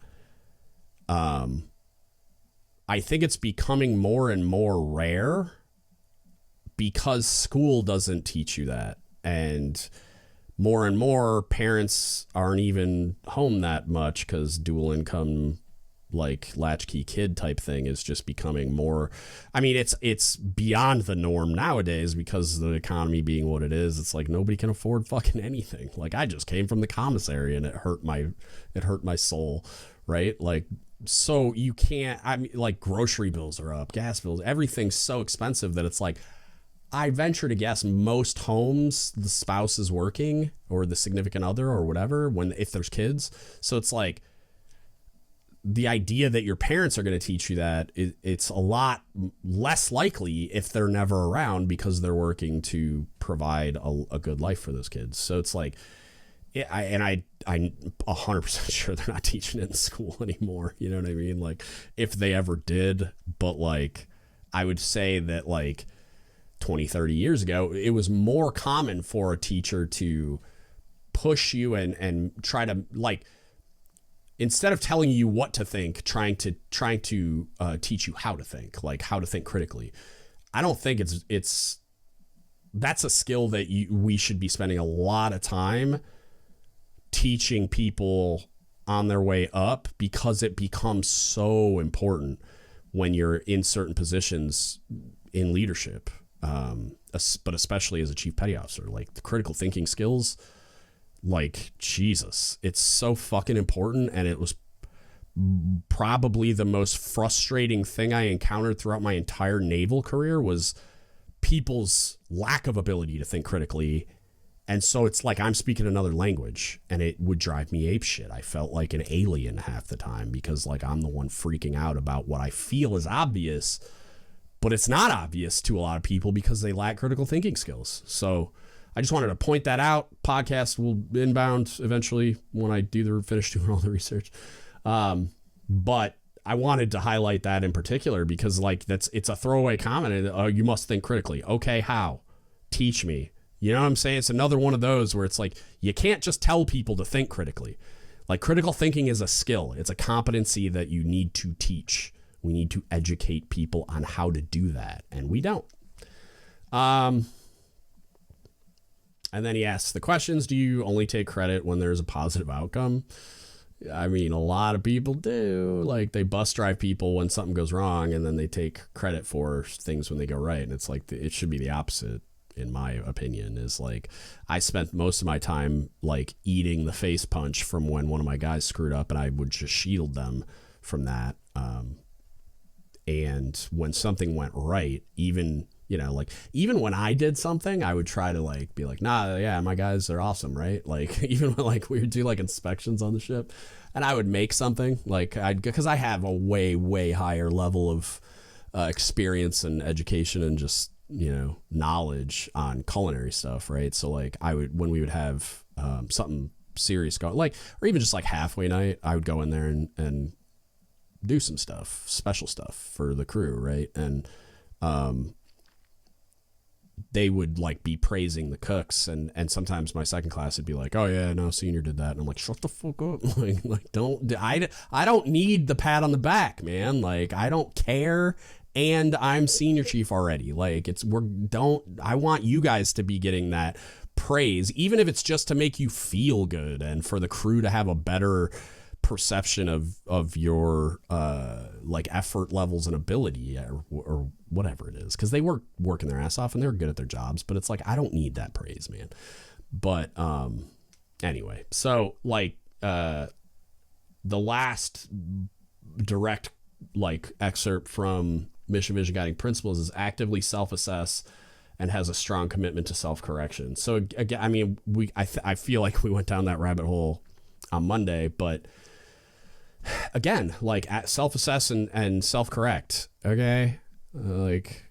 I think it's becoming more and more rare because school doesn't teach you that. And more parents aren't even home that much because dual income, like latchkey kid type thing is just becoming more. I mean, it's beyond the norm nowadays because the economy being what it is. It's like nobody can afford fucking anything. Like I just came from the commissary and it hurt my soul, right? Like, so you can't, I mean, like grocery bills are up, gas bills, everything's so expensive that it's like, I venture to guess most homes, the spouse is working or the significant other or whatever if there's kids. So it's like the idea that your parents are going to teach you that it's a lot less likely if they're never around because they're working to provide a good life for those kids. So it's like, I'm 100% sure they're not teaching it in school anymore. You know what I mean? Like if they ever did, but like, I would say that like 20, 30 years ago, it was more common for a teacher to push you and try to, like, instead of telling you what to think, trying to teach you how to think, like how to think critically. I don't think that's a skill that we should be spending a lot of time teaching people on their way up, because it becomes so important when you're in certain positions in leadership, but especially as a chief petty officer. Like, the critical thinking skills, like, Jesus, it's so fucking important. And it was probably the most frustrating thing I encountered throughout my entire naval career, was people's lack of ability to think critically. And so it's like I'm speaking another language, and it would drive me apeshit. I felt like an alien half the time, because, like, I'm the one freaking out about what I feel is obvious, but it's not obvious to a lot of people because they lack critical thinking skills. So I just wanted to point that out. Podcast will inbound eventually when I finish doing all the research. But I wanted to highlight that in particular because, like, it's a throwaway comment. You must think critically. Okay, how? Teach me. You know what I'm saying? It's another one of those where it's like, you can't just tell people to think critically. Like, critical thinking is a skill. It's a competency that you need to teach. We need to educate people on how to do that, and we don't. And then he asks the questions, do you only take credit when there's a positive outcome? I mean, a lot of people do. Like, they bus drive people when something goes wrong, and then they take credit for things when they go right. And it's like, it should be the opposite, in my opinion. Is like, I spent most of my time, like, eating the face punch from when one of my guys screwed up, and I would just shield them from that. And when something went right, even when I did something, I would try to, like, be like, nah, yeah, my guys are awesome, right? Like, even when, like, we would do, like, inspections on the ship, and I would make something, like, because I have a way, way higher level of experience and education and just, knowledge on culinary stuff, right? So, like, when we would have something serious going, like, or even just, like, halfway night, I would go in there and do some stuff, special stuff for the crew, right? And they would, like, be praising the cooks, and sometimes my second class would be like, oh yeah, no, senior did that, and I'm like, shut the fuck up. like I don't need the pat on the back, man. Like, I don't care, and I'm senior chief already. Like, I want you guys to be getting that praise, even if it's just to make you feel good and for the crew to have a better perception of your like, effort levels and ability, or whatever it is, because they were working their ass off and they're good at their jobs, but it's like, I don't need that praise, man. But anyway, so, like, the last direct, like, excerpt from Mission Vision Guiding Principles is actively self-assess and has a strong commitment to self-correction. So again, I mean, I feel like we went down that rabbit hole on Monday, but again, like, self-assess and self-correct. Okay. Like,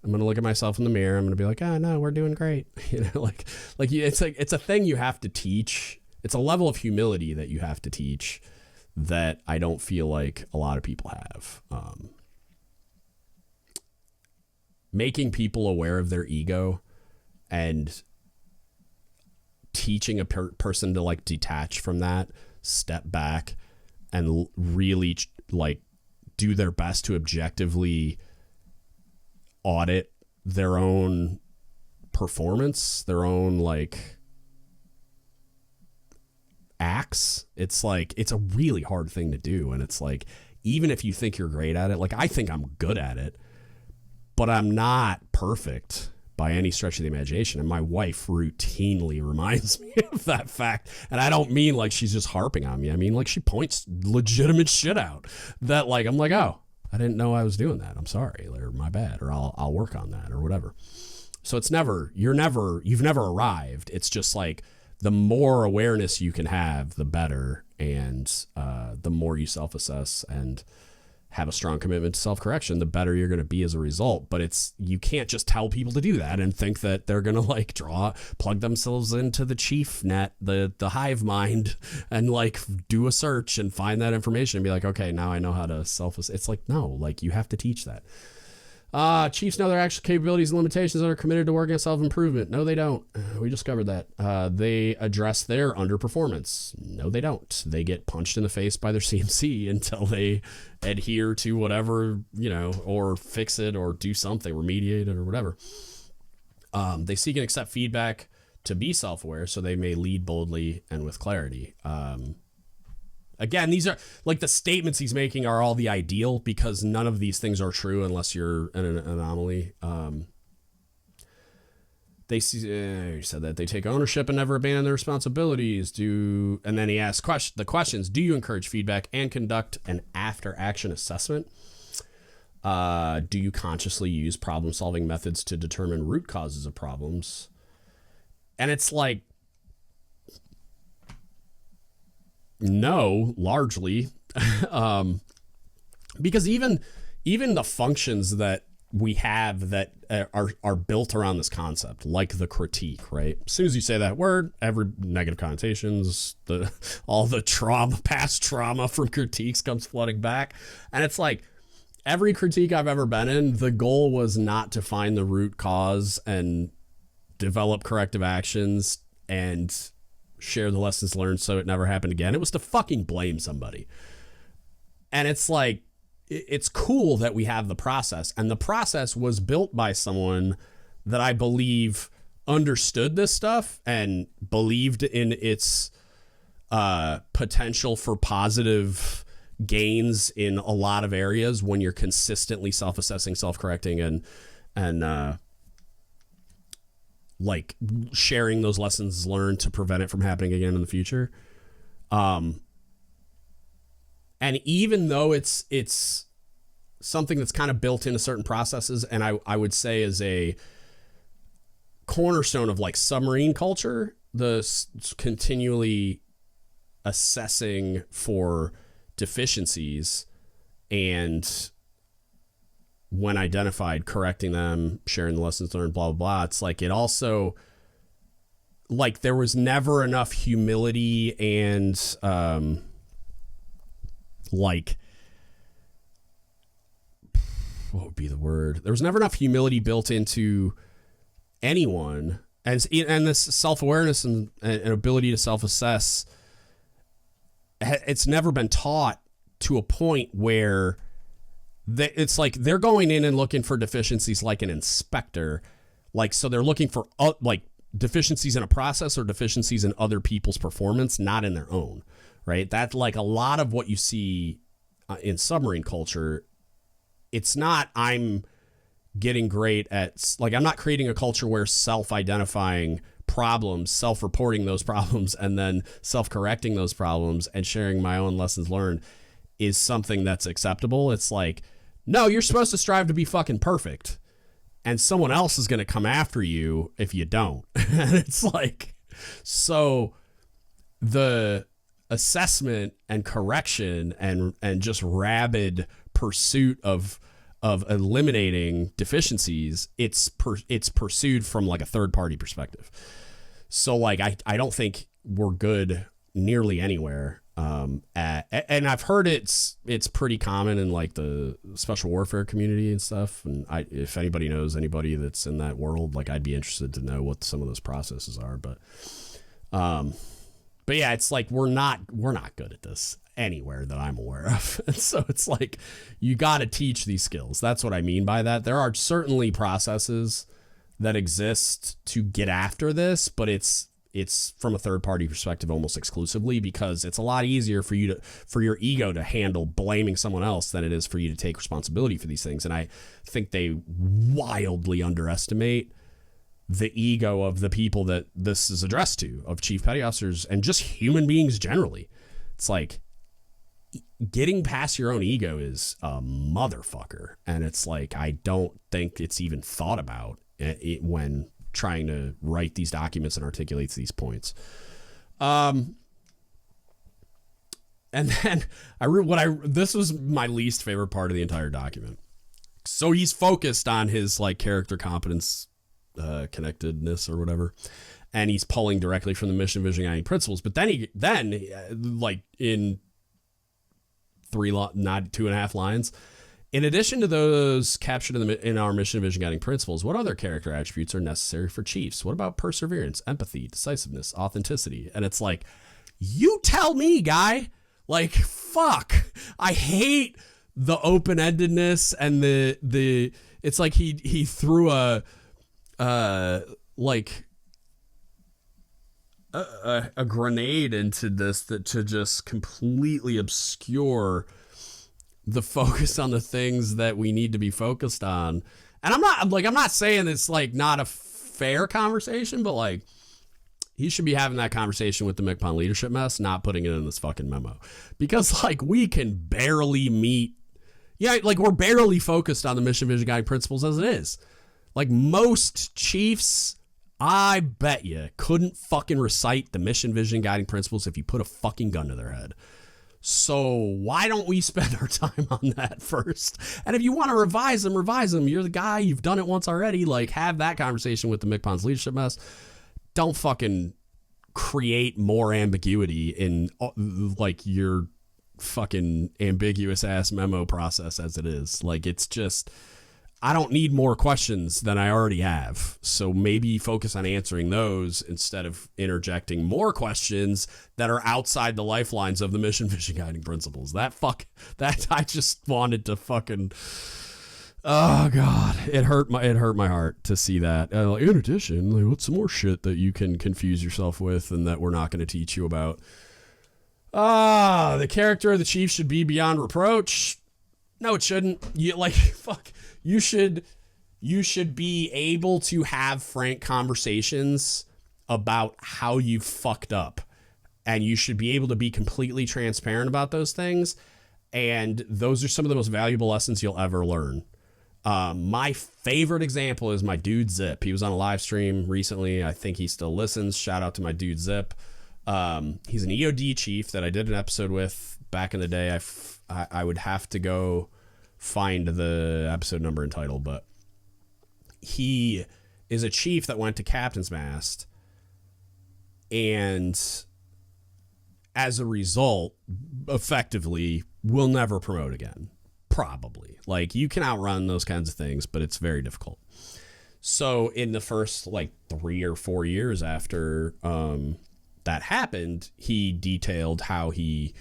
I'm going to look at myself in the mirror. I'm going to be like, oh no, we're doing great. It's a thing you have to teach. It's a level of humility that you have to teach that I don't feel like a lot of people have. Making people aware of their ego and teaching a person to, like, detach from that, step back, and really, like, do their best to objectively audit their own performance, their own, like, acts. It's like, it's a really hard thing to do. And it's like, even if you think you're great at it, like, I think I'm good at it, but I'm not perfect by any stretch of the imagination. And my wife routinely reminds me of that fact. And I don't mean like she's just harping on me. I mean, like, she points legitimate shit out that, like, I'm like, oh, I didn't know I was doing that. I'm sorry, or my bad, or I'll work on that, or whatever. So it's you've never arrived. It's just like, the more awareness you can have, the better. And the more you self-assess and have a strong commitment to self-correction, the better you're going to be as a result. But you can't just tell people to do that and think that they're going to, like, plug themselves into the chief net, the hive mind, and, like, do a search and find that information and be like, okay, now I know how to it's like, no, like, you have to teach that. Chiefs know their actual capabilities and limitations and are committed to working on self-improvement. No, they don't. We discovered that. They address their underperformance. No, they don't. They get punched in the face by their CMC until they adhere to whatever, or fix it or do something, remediate it or whatever. They seek and accept feedback to be self-aware so they may lead boldly and with clarity. Again, these are like the statements he's making are all the ideal because none of these things are true unless you're an anomaly. They said that they take ownership and never abandon their responsibilities. And then he asks the questions: do you encourage feedback and conduct an after-action assessment? Do you consciously use problem-solving methods to determine root causes of problems? And it's like, no, largely, because even the functions that we have that are built around this concept, like the critique, right? As soon as you say that word, every negative connotations, all the past trauma from critiques comes flooding back. And it's like every critique I've ever been in, the goal was not to find the root cause and develop corrective actions and share the lessons learned so it never happened again. It was to fucking blame somebody. And it's like, it's cool that we have the process, and the process was built by someone that I believe understood this stuff and believed in its potential for positive gains in a lot of areas when you're consistently self-assessing, self-correcting, and like sharing those lessons learned to prevent it from happening again in the future. And even though it's something that's kind of built into certain processes, and I would say is a cornerstone of like submarine culture, the continually assessing for deficiencies and when identified, correcting them, sharing the lessons learned, blah, blah, blah. It's like, it also, like, there was never enough humility and, like, what would be the word? There was never enough humility built into anyone. And this self-awareness and ability to self-assess, it's never been taught to a point where it's like they're going in and looking for deficiencies like an inspector. Like, so they're looking for like deficiencies in a process or deficiencies in other people's performance, not in their own, right? That's like a lot of what you see in submarine culture. It's not, I'm getting great at, like, I'm not creating a culture where self-identifying problems, self-reporting those problems, and then self-correcting those problems and sharing my own lessons learned is something that's acceptable. It's like, no, you're supposed to strive to be fucking perfect, and someone else is going to come after you if you don't. And it's like, so the assessment and correction and just rabid pursuit of eliminating deficiencies, it's pursued from like a third party perspective. So like, I don't think we're good nearly anywhere. And I've heard it's pretty common in like the special warfare community and stuff. And if anybody knows anybody that's in that world, like, I'd be interested to know what some of those processes are. But yeah, it's like, we're not good at this anywhere that I'm aware of. And so it's like, you got to teach these skills. That's what I mean by that. There are certainly processes that exist to get after this, but it's from a third party perspective almost exclusively, because it's a lot easier for your ego to handle blaming someone else than it is for you to take responsibility for these things. And I think they wildly underestimate the ego of the people that this is addressed to, of chief petty officers and just human beings generally. It's like, getting past your own ego is a motherfucker. And it's like, I don't think it's even thought about when trying to write these documents and articulate these points. And then this was my least favorite part of the entire document. So he's focused on his like character competence, connectedness or whatever, and he's pulling directly from the mission, vision, guiding principles. But then like in 2.5 lines, In addition to those captured in our mission, vision, guiding principles, what other character attributes are necessary for chiefs? What about perseverance, empathy, decisiveness, authenticity? And it's like, you tell me, guy. Like, fuck. I hate the open-endedness and the it's like he threw a grenade into this to just completely obscure the focus on the things that we need to be focused on. And I'm not saying it's like not a fair conversation, but like he should be having that conversation with the MCPON leadership mess, not putting it in this fucking memo, because like we can barely meet. Yeah. Like we're barely focused on the mission, vision, guiding principles as it is. Like most chiefs, I bet you couldn't fucking recite the mission, vision, guiding principles if you put a fucking gun to their head. So why don't we spend our time on that first? And if you want to revise them. You're the guy, you've done it once already. Like have that conversation with the MCPON's leadership mess. Don't fucking create more ambiguity in like your fucking ambiguous ass memo process as it is. Like it's just, I don't need more questions than I already have. So maybe focus on answering those instead of interjecting more questions that are outside the lifelines of the mission, vision, guiding principles. That I just wanted to fucking, oh God, it hurt my heart to see that. In addition, like, what's some more shit that you can confuse yourself with and that we're not going to teach you about? The character of the chief should be beyond reproach. No, it shouldn't. You should be able to have frank conversations about how you fucked up, and you should be able to be completely transparent about those things. And those are some of the most valuable lessons you'll ever learn. My favorite example is my dude Zip. He was on a live stream recently. I think he still listens. Shout out to my dude Zip. He's an EOD chief that I did an episode with back in the day. I would have to go find the episode number and title, but he is a chief that went to captain's mast, and as a result, effectively will never promote again. Probably. Like you can outrun those kinds of things, but it's very difficult. So in the first like 3 or 4 years after that happened, he detailed how he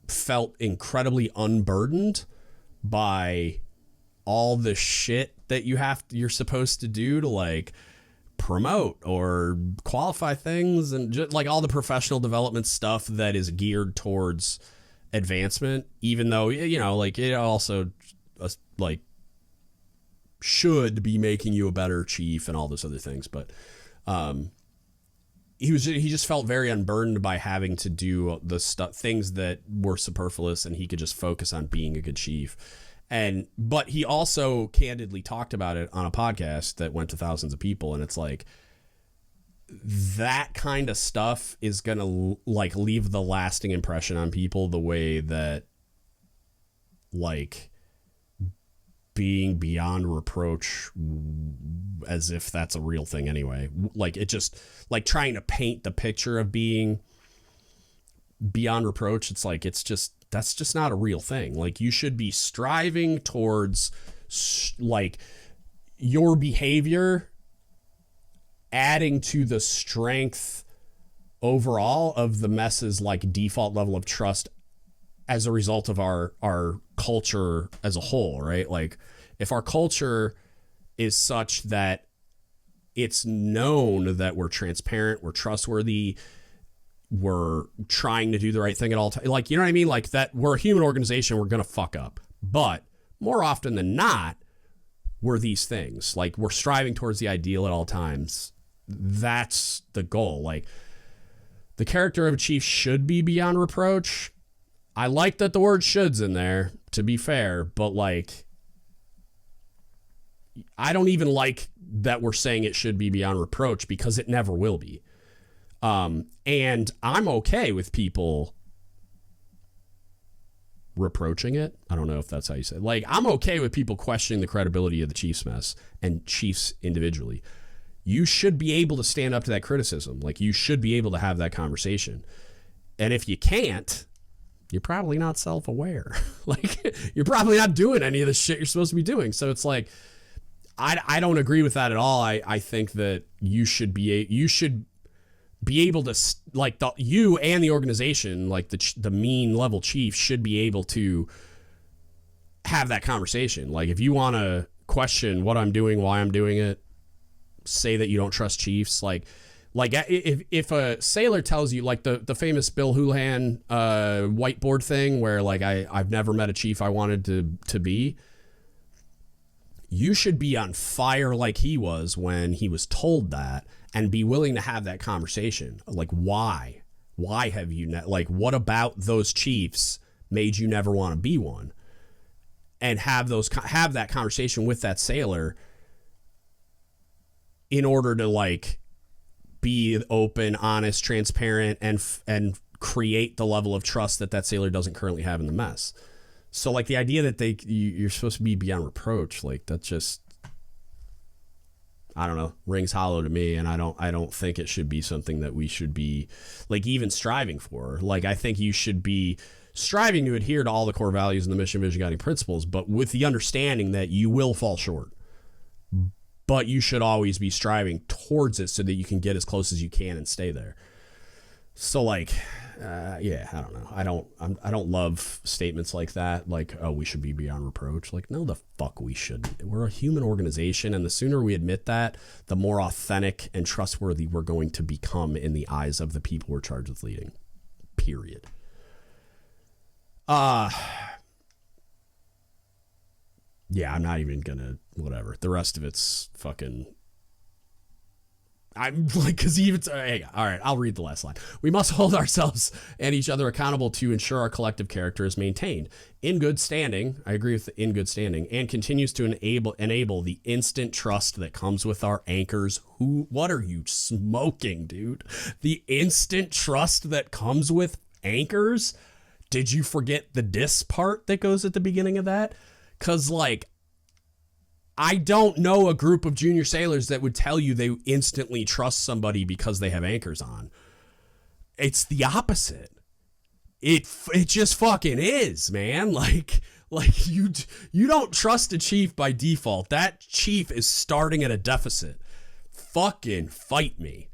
felt incredibly unburdened by all the shit that you're supposed to do to like promote or qualify things, and just like all the professional development stuff that is geared towards advancement, even though, you know, like it also like should be making you a better chief and all those other things. But he just felt very unburdened by having to do the things that were superfluous, and he could just focus on being a good chief. But he also candidly talked about it on a podcast that went to thousands of people. And it's like, that kind of stuff is going to like leave the lasting impression on people the way that like being beyond reproach, as if that's a real thing anyway. Like it just like trying to paint the picture of being beyond reproach. It's like, that's just not a real thing. Like you should be striving towards like your behavior adding to the strength overall of the mess's like default level of trust as a result of our culture as a whole, right? Like if our culture is such that it's known that we're transparent, we're trustworthy, we're trying to do the right thing at all times. Like, you know what I mean? Like that we're a human organization, we're going to fuck up. But more often than not, we're these things. Like we're striving towards the ideal at all times. That's the goal. Like the character of a chief should be beyond reproach. I like that the word should's in there, to be fair, but like, I don't even like that we're saying it should be beyond reproach, because it never will be. And I'm okay with people reproaching it. I don't know if that's how you say it. Like, I'm okay with people questioning the credibility of the Chiefs mess and chiefs individually. You should be able to stand up to that criticism. Like, you should be able to have that conversation. And if you can't, you're probably not self-aware. Like, you're probably not doing any of the shit you're supposed to be doing. So it's like, I don't agree with that at all. I think that you should be able to, like, you and the organization, like the mean level chief, should be able to have that conversation. Like, if you want to question what I'm doing, why I'm doing it, say that you don't trust chiefs. Like if a sailor tells you, like the famous Bill Houlihan whiteboard thing, where like I've never met a chief I wanted to be, you should be on fire like he was when he was told that, and be willing to have that conversation. Like, why have you like, what about those chiefs made you never want to be one? And have that conversation with that sailor in order to, like, be open, honest, transparent, and create the level of trust that sailor doesn't currently have in the mess. So, like, the idea that you're supposed to be beyond reproach, like, that just, I don't know, rings hollow to me. And I don't think it should be something that we should be, like, even striving for. Like, I think you should be striving to adhere to all the core values and the mission, vision, guiding principles, but with the understanding that you will fall short. But you should always be striving towards it so that you can get as close as you can and stay there. So, like, yeah, I don't know. I don't love statements like that. Like, oh, we should be beyond reproach. Like, no, the fuck we shouldn't. We're a human organization, and the sooner we admit that, the more authentic and trustworthy we're going to become in the eyes of the people we're charged with leading. Period. Yeah, I'm not even gonna, whatever. The rest of it's fucking, I'm like, because even, hey, all right, I'll read the last line. We must hold ourselves and each other accountable to ensure our collective character is maintained in good standing. I agree with the in good standing, and continues to enable the instant trust that comes with our anchors. What are you smoking, dude? The instant trust that comes with anchors? Did you forget the dis part that goes at the beginning of that? Because, like, I don't know a group of junior sailors that would tell you they instantly trust somebody because they have anchors on. It's the opposite. It just fucking is, man. Like you don't trust a chief by default. That chief is starting at a deficit. Fucking fight me.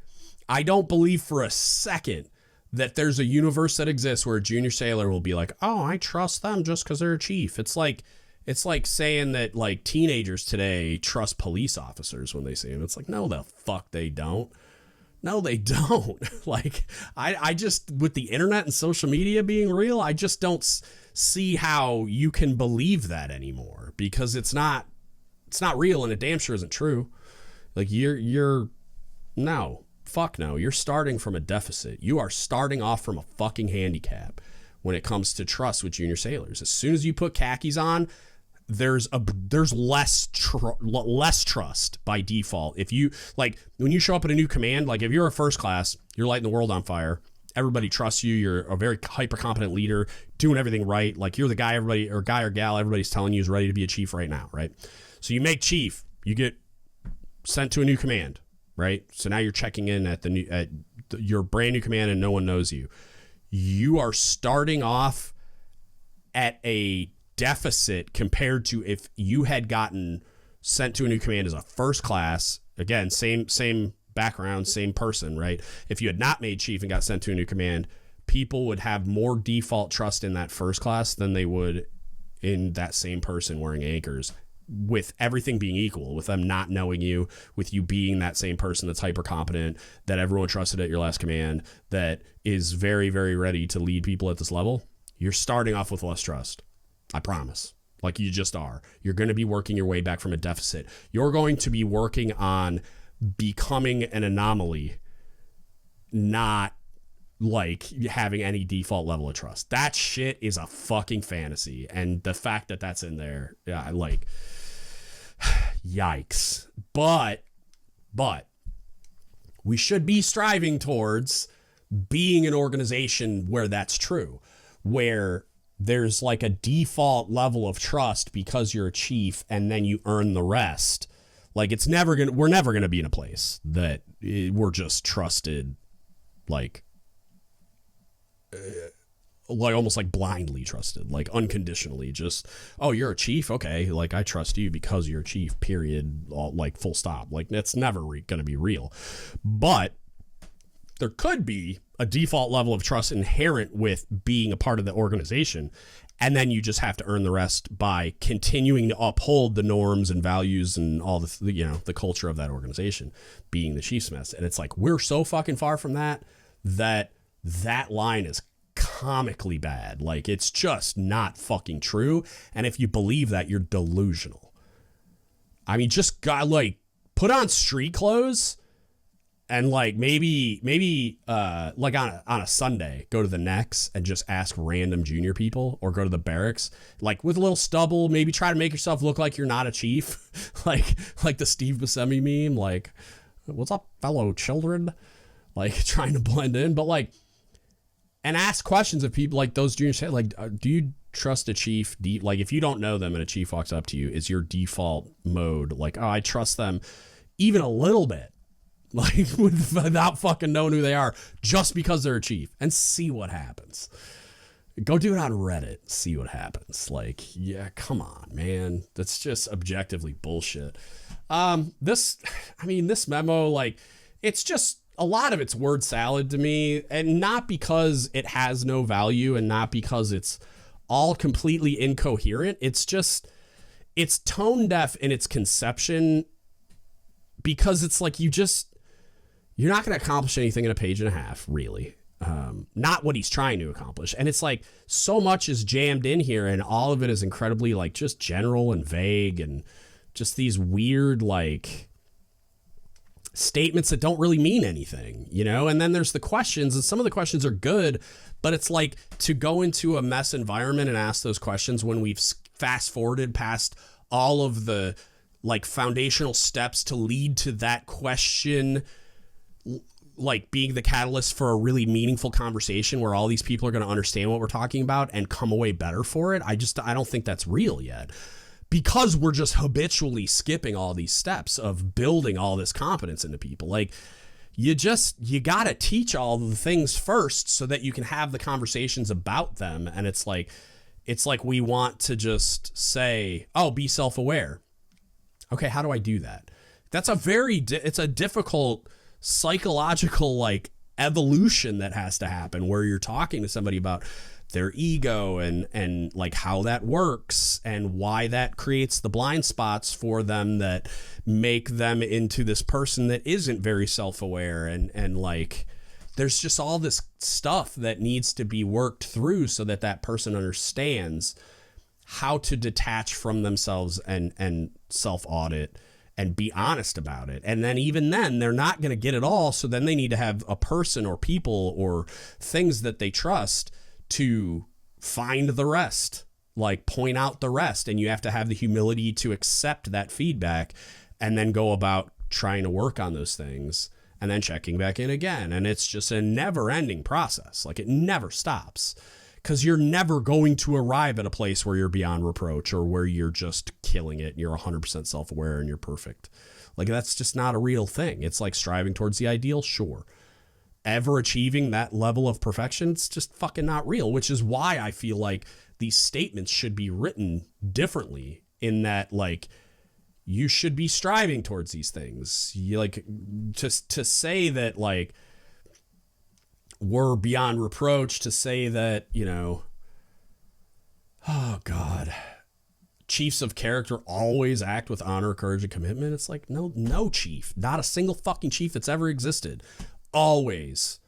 I don't believe for a second that there's a universe that exists where a junior sailor will be like, oh, I trust them just because they're a chief. It's like saying that, like, teenagers today trust police officers when they see them. It's like, no, the fuck they don't. No, they don't. Like, I just, with the internet and social media being real, I just don't see how you can believe that anymore, because it's not real, and it damn sure isn't true. Like, no, fuck no. You're starting from a deficit. You are starting off from a fucking handicap when it comes to trust with junior sailors. As soon as you put khakis on, there's less trust by default. If you, like, when you show up at a new command, like if you're a first class, you're lighting the world on fire. Everybody trusts you. You're a very hyper competent leader, doing everything right. Like, you're the guy or gal everybody's telling you is ready to be a chief right now, right? So you make chief, you get sent to a new command, right? So now you're checking in at your brand new command, and no one knows you. You are starting off at a deficit compared to if you had gotten sent to a new command as a first class. Again, same background, same person, right? If you had not made chief and got sent to a new command, people would have more default trust in that first class than they would in that same person wearing anchors, with everything being equal, with them not knowing you, with you being that same person that's hyper competent, that everyone trusted at your last command, that is very, very ready to lead people at this level. You're starting off with less trust. I promise. Like, you just are. You're going to be working your way back from a deficit. You're going to be working on becoming an anomaly, not like having any default level of trust. That shit is a fucking fantasy. And the fact that that's in there, yeah, like, yikes. But we should be striving towards being an organization where that's true, where there's like a default level of trust because you're a chief, and then you earn the rest. Like, we're never going to be in a place that we're just trusted, like, like almost like blindly trusted, like unconditionally, just, oh, you're a chief, okay, like I trust you because you're a chief, period, like full stop. Like that's never going to be real. But there could be a default level of trust inherent with being a part of the organization, and then you just have to earn the rest by continuing to uphold the norms and values and all the, you know, the culture of that organization, being the chief's mess. And it's like, we're so fucking far from that line is comically bad. Like, it's just not fucking true. And if you believe that, you're delusional. I mean, just got like put on street clothes and like maybe like on a Sunday, go to the Necks and just ask random junior people, or go to the barracks, like with a little stubble, maybe try to make yourself look like you're not a chief. like the Steve Buscemi meme, like, what's up, fellow children? Like trying to blend in, but like, and ask questions of people like those juniors say, like, do you trust a chief? Like, if you don't know them and a chief walks up to you, is your default mode like, oh, I trust them even a little bit, like without fucking knowing who they are, just because they're a chief, and see what happens. Go do it on Reddit, see what happens. Like, yeah, come on, man. That's just objectively bullshit. This memo, like, it's just, a lot of it's word salad to me, and not because it has no value and not because it's all completely incoherent. It's just, it's tone deaf in its conception, because it's like, you're not going to accomplish anything in a page and a half, really. Not what he's trying to accomplish. And it's like, so much is jammed in here, and all of it is incredibly like just general and vague, and just these weird, like, statements that don't really mean anything, you know? And then there's the questions, and some of the questions are good, but it's like, to go into a mess environment and ask those questions when we've fast forwarded past all of the like foundational steps to lead to that question, like being the catalyst for a really meaningful conversation where all these people are going to understand what we're talking about and come away better for it. I don't think that's real yet, because we're just habitually skipping all these steps of building all this competence into people. Like, you got to teach all the things first so that you can have the conversations about them. And it's like we want to just say, oh, be self-aware. Okay, how do I do that? That's it's a difficult psychological, like, evolution that has to happen, where you're talking to somebody about their ego and like how that works and why that creates the blind spots for them that make them into this person that isn't very self-aware. And like, there's just all this stuff that needs to be worked through so that person understands how to detach from themselves and self-audit and be honest about it. And then even then, they're not going to get it all. So then they need to have a person or people or things that they trust to find the rest, like point out the rest. And you have to have the humility to accept that feedback and then go about trying to work on those things and then checking back in again. And it's just a never ending process. Like, it never stops, because you're never going to arrive at a place where you're beyond reproach or where you're just killing it and you're 100% self-aware and you're perfect. Like, that's just not a real thing. It's like striving towards the ideal. Sure. Ever achieving that level of perfection, it's just fucking not real, which is why I feel like these statements should be written differently, in that, like, you should be striving towards these things. You, like, just to say that, like, we're beyond reproach, to say that, you know, oh God, chiefs of character always act with honor, courage, and commitment. It's like, no chief, not a single fucking chief that's ever existed always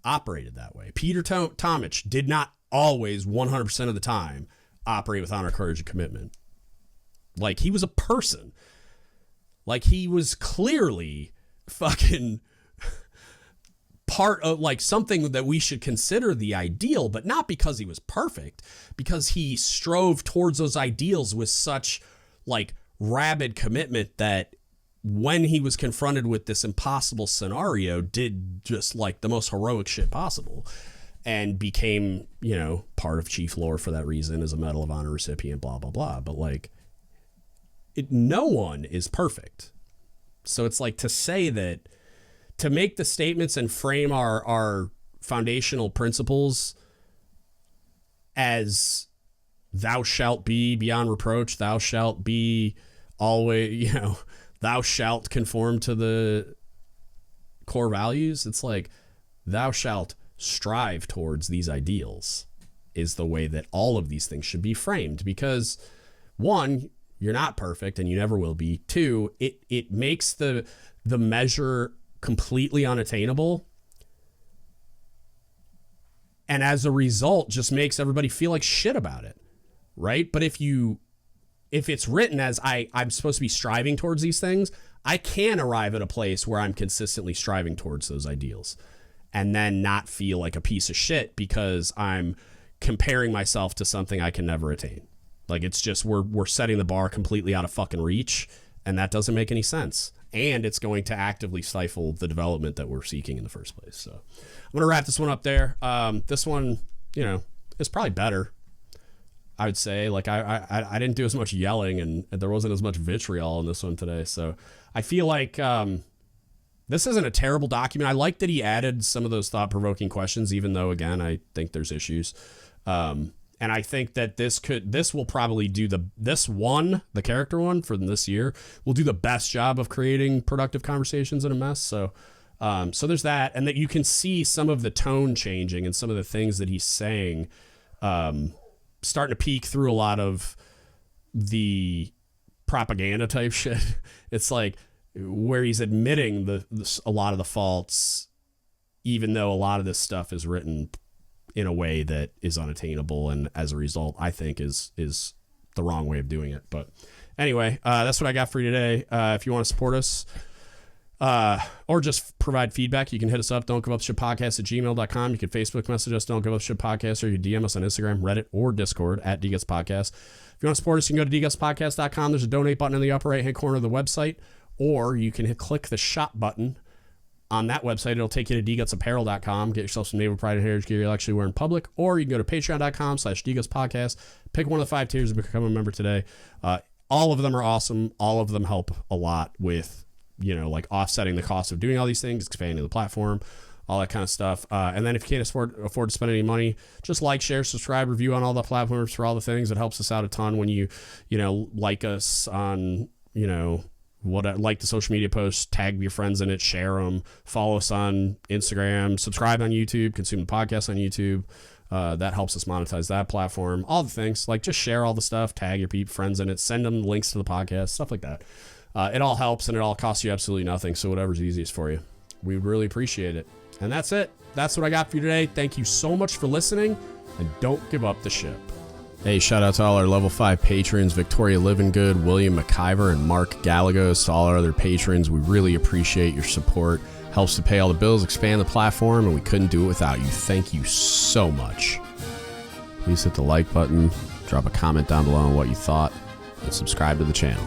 operated that way. Peter Tomich did not always 100% of the time operate with honor, courage, and commitment. Like, he was a person. Like, he was clearly fucking part of, like, something that we should consider the ideal, but not because he was perfect, because he strove towards those ideals with such, like, rabid commitment that when he was confronted with this impossible scenario, did just like the most heroic shit possible, and became, you know, part of chief lore for that reason, as a Medal of Honor recipient, blah, blah, blah. But like, no one is perfect. So it's like, to say that, to make the statements and frame our foundational principles as thou shalt be beyond reproach, thou shalt be always, thou shalt conform to the core values. It's like, thou shalt strive towards these ideals is the way that all of these things should be framed, because one, you're not perfect and you never will be. Two, it makes the measure completely unattainable. And as a result, just makes everybody feel like shit about it. Right. But if it's written as I'm supposed to be striving towards these things, I can arrive at a place where I'm consistently striving towards those ideals and then not feel like a piece of shit because I'm comparing myself to something I can never attain. Like, it's just, we're setting the bar completely out of fucking reach, and that doesn't make any sense. And it's going to actively stifle the development that we're seeking in the first place. So I'm going to wrap this one up there. This one, is probably better, I would say. Like, I didn't do as much yelling, and there wasn't as much vitriol in this one today. So I feel like this isn't a terrible document. I like that he added some of those thought-provoking questions, even though, again, I think there's issues. And I think that this will probably do the character one for this year will do the best job of creating productive conversations in a mess. So there's that. And that you can see some of the tone changing and some of the things that he's saying, starting to peek through a lot of the propaganda type shit. It's like where he's admitting a lot of the faults, even though a lot of this stuff is written in a way that is unattainable, and as a result, I think is the wrong way of doing it. But anyway, that's what I got for you today. If you want to support us, or just provide feedback, you can hit us up, dongiveuppshitpodcast@gmail.com. You can Facebook message us, Don't Give Up Shit Podcast, or you DM us on Instagram, Reddit, or Discord at DGUTSpodcast. If you want to support us, you can go to dgutspodcast.com. There's a donate button in the upper right-hand corner of the website, or you can click the shop button on that website. It'll take you to dgutsapparel.com. Get yourself some Naval Pride and Heritage gear you'll actually wear in public, or you can go to patreon.com/dgutspodcast. Pick one of the 5 tiers and become a member today. All of them are awesome. All of them help a lot with, like offsetting the cost of doing all these things, expanding the platform, all that kind of stuff. And then if you can't afford to spend any money, just like, share, subscribe, review on all the platforms for all the things. It helps us out a ton when you like us on, like the social media posts, tag your friends in it, share them, follow us on Instagram, subscribe on YouTube, consume the podcast on YouTube. That helps us monetize that platform. All the things, like, just share all the stuff, tag your friends in it, send them links to the podcast, stuff like that. It all helps, and it all costs you absolutely nothing. So whatever's easiest for you, we really appreciate it. And that's it. That's what I got for you today. Thank you so much for listening, and don't give up the ship. Hey, shout out to all our level 5 patrons, Victoria Livingood, William McIver, and Mark Galagos. To all our other patrons, we really appreciate your support. Helps to pay all the bills, expand the platform, and we couldn't do it without you. Thank you so much. Please hit the like button, drop a comment down below on what you thought, and subscribe to the channel.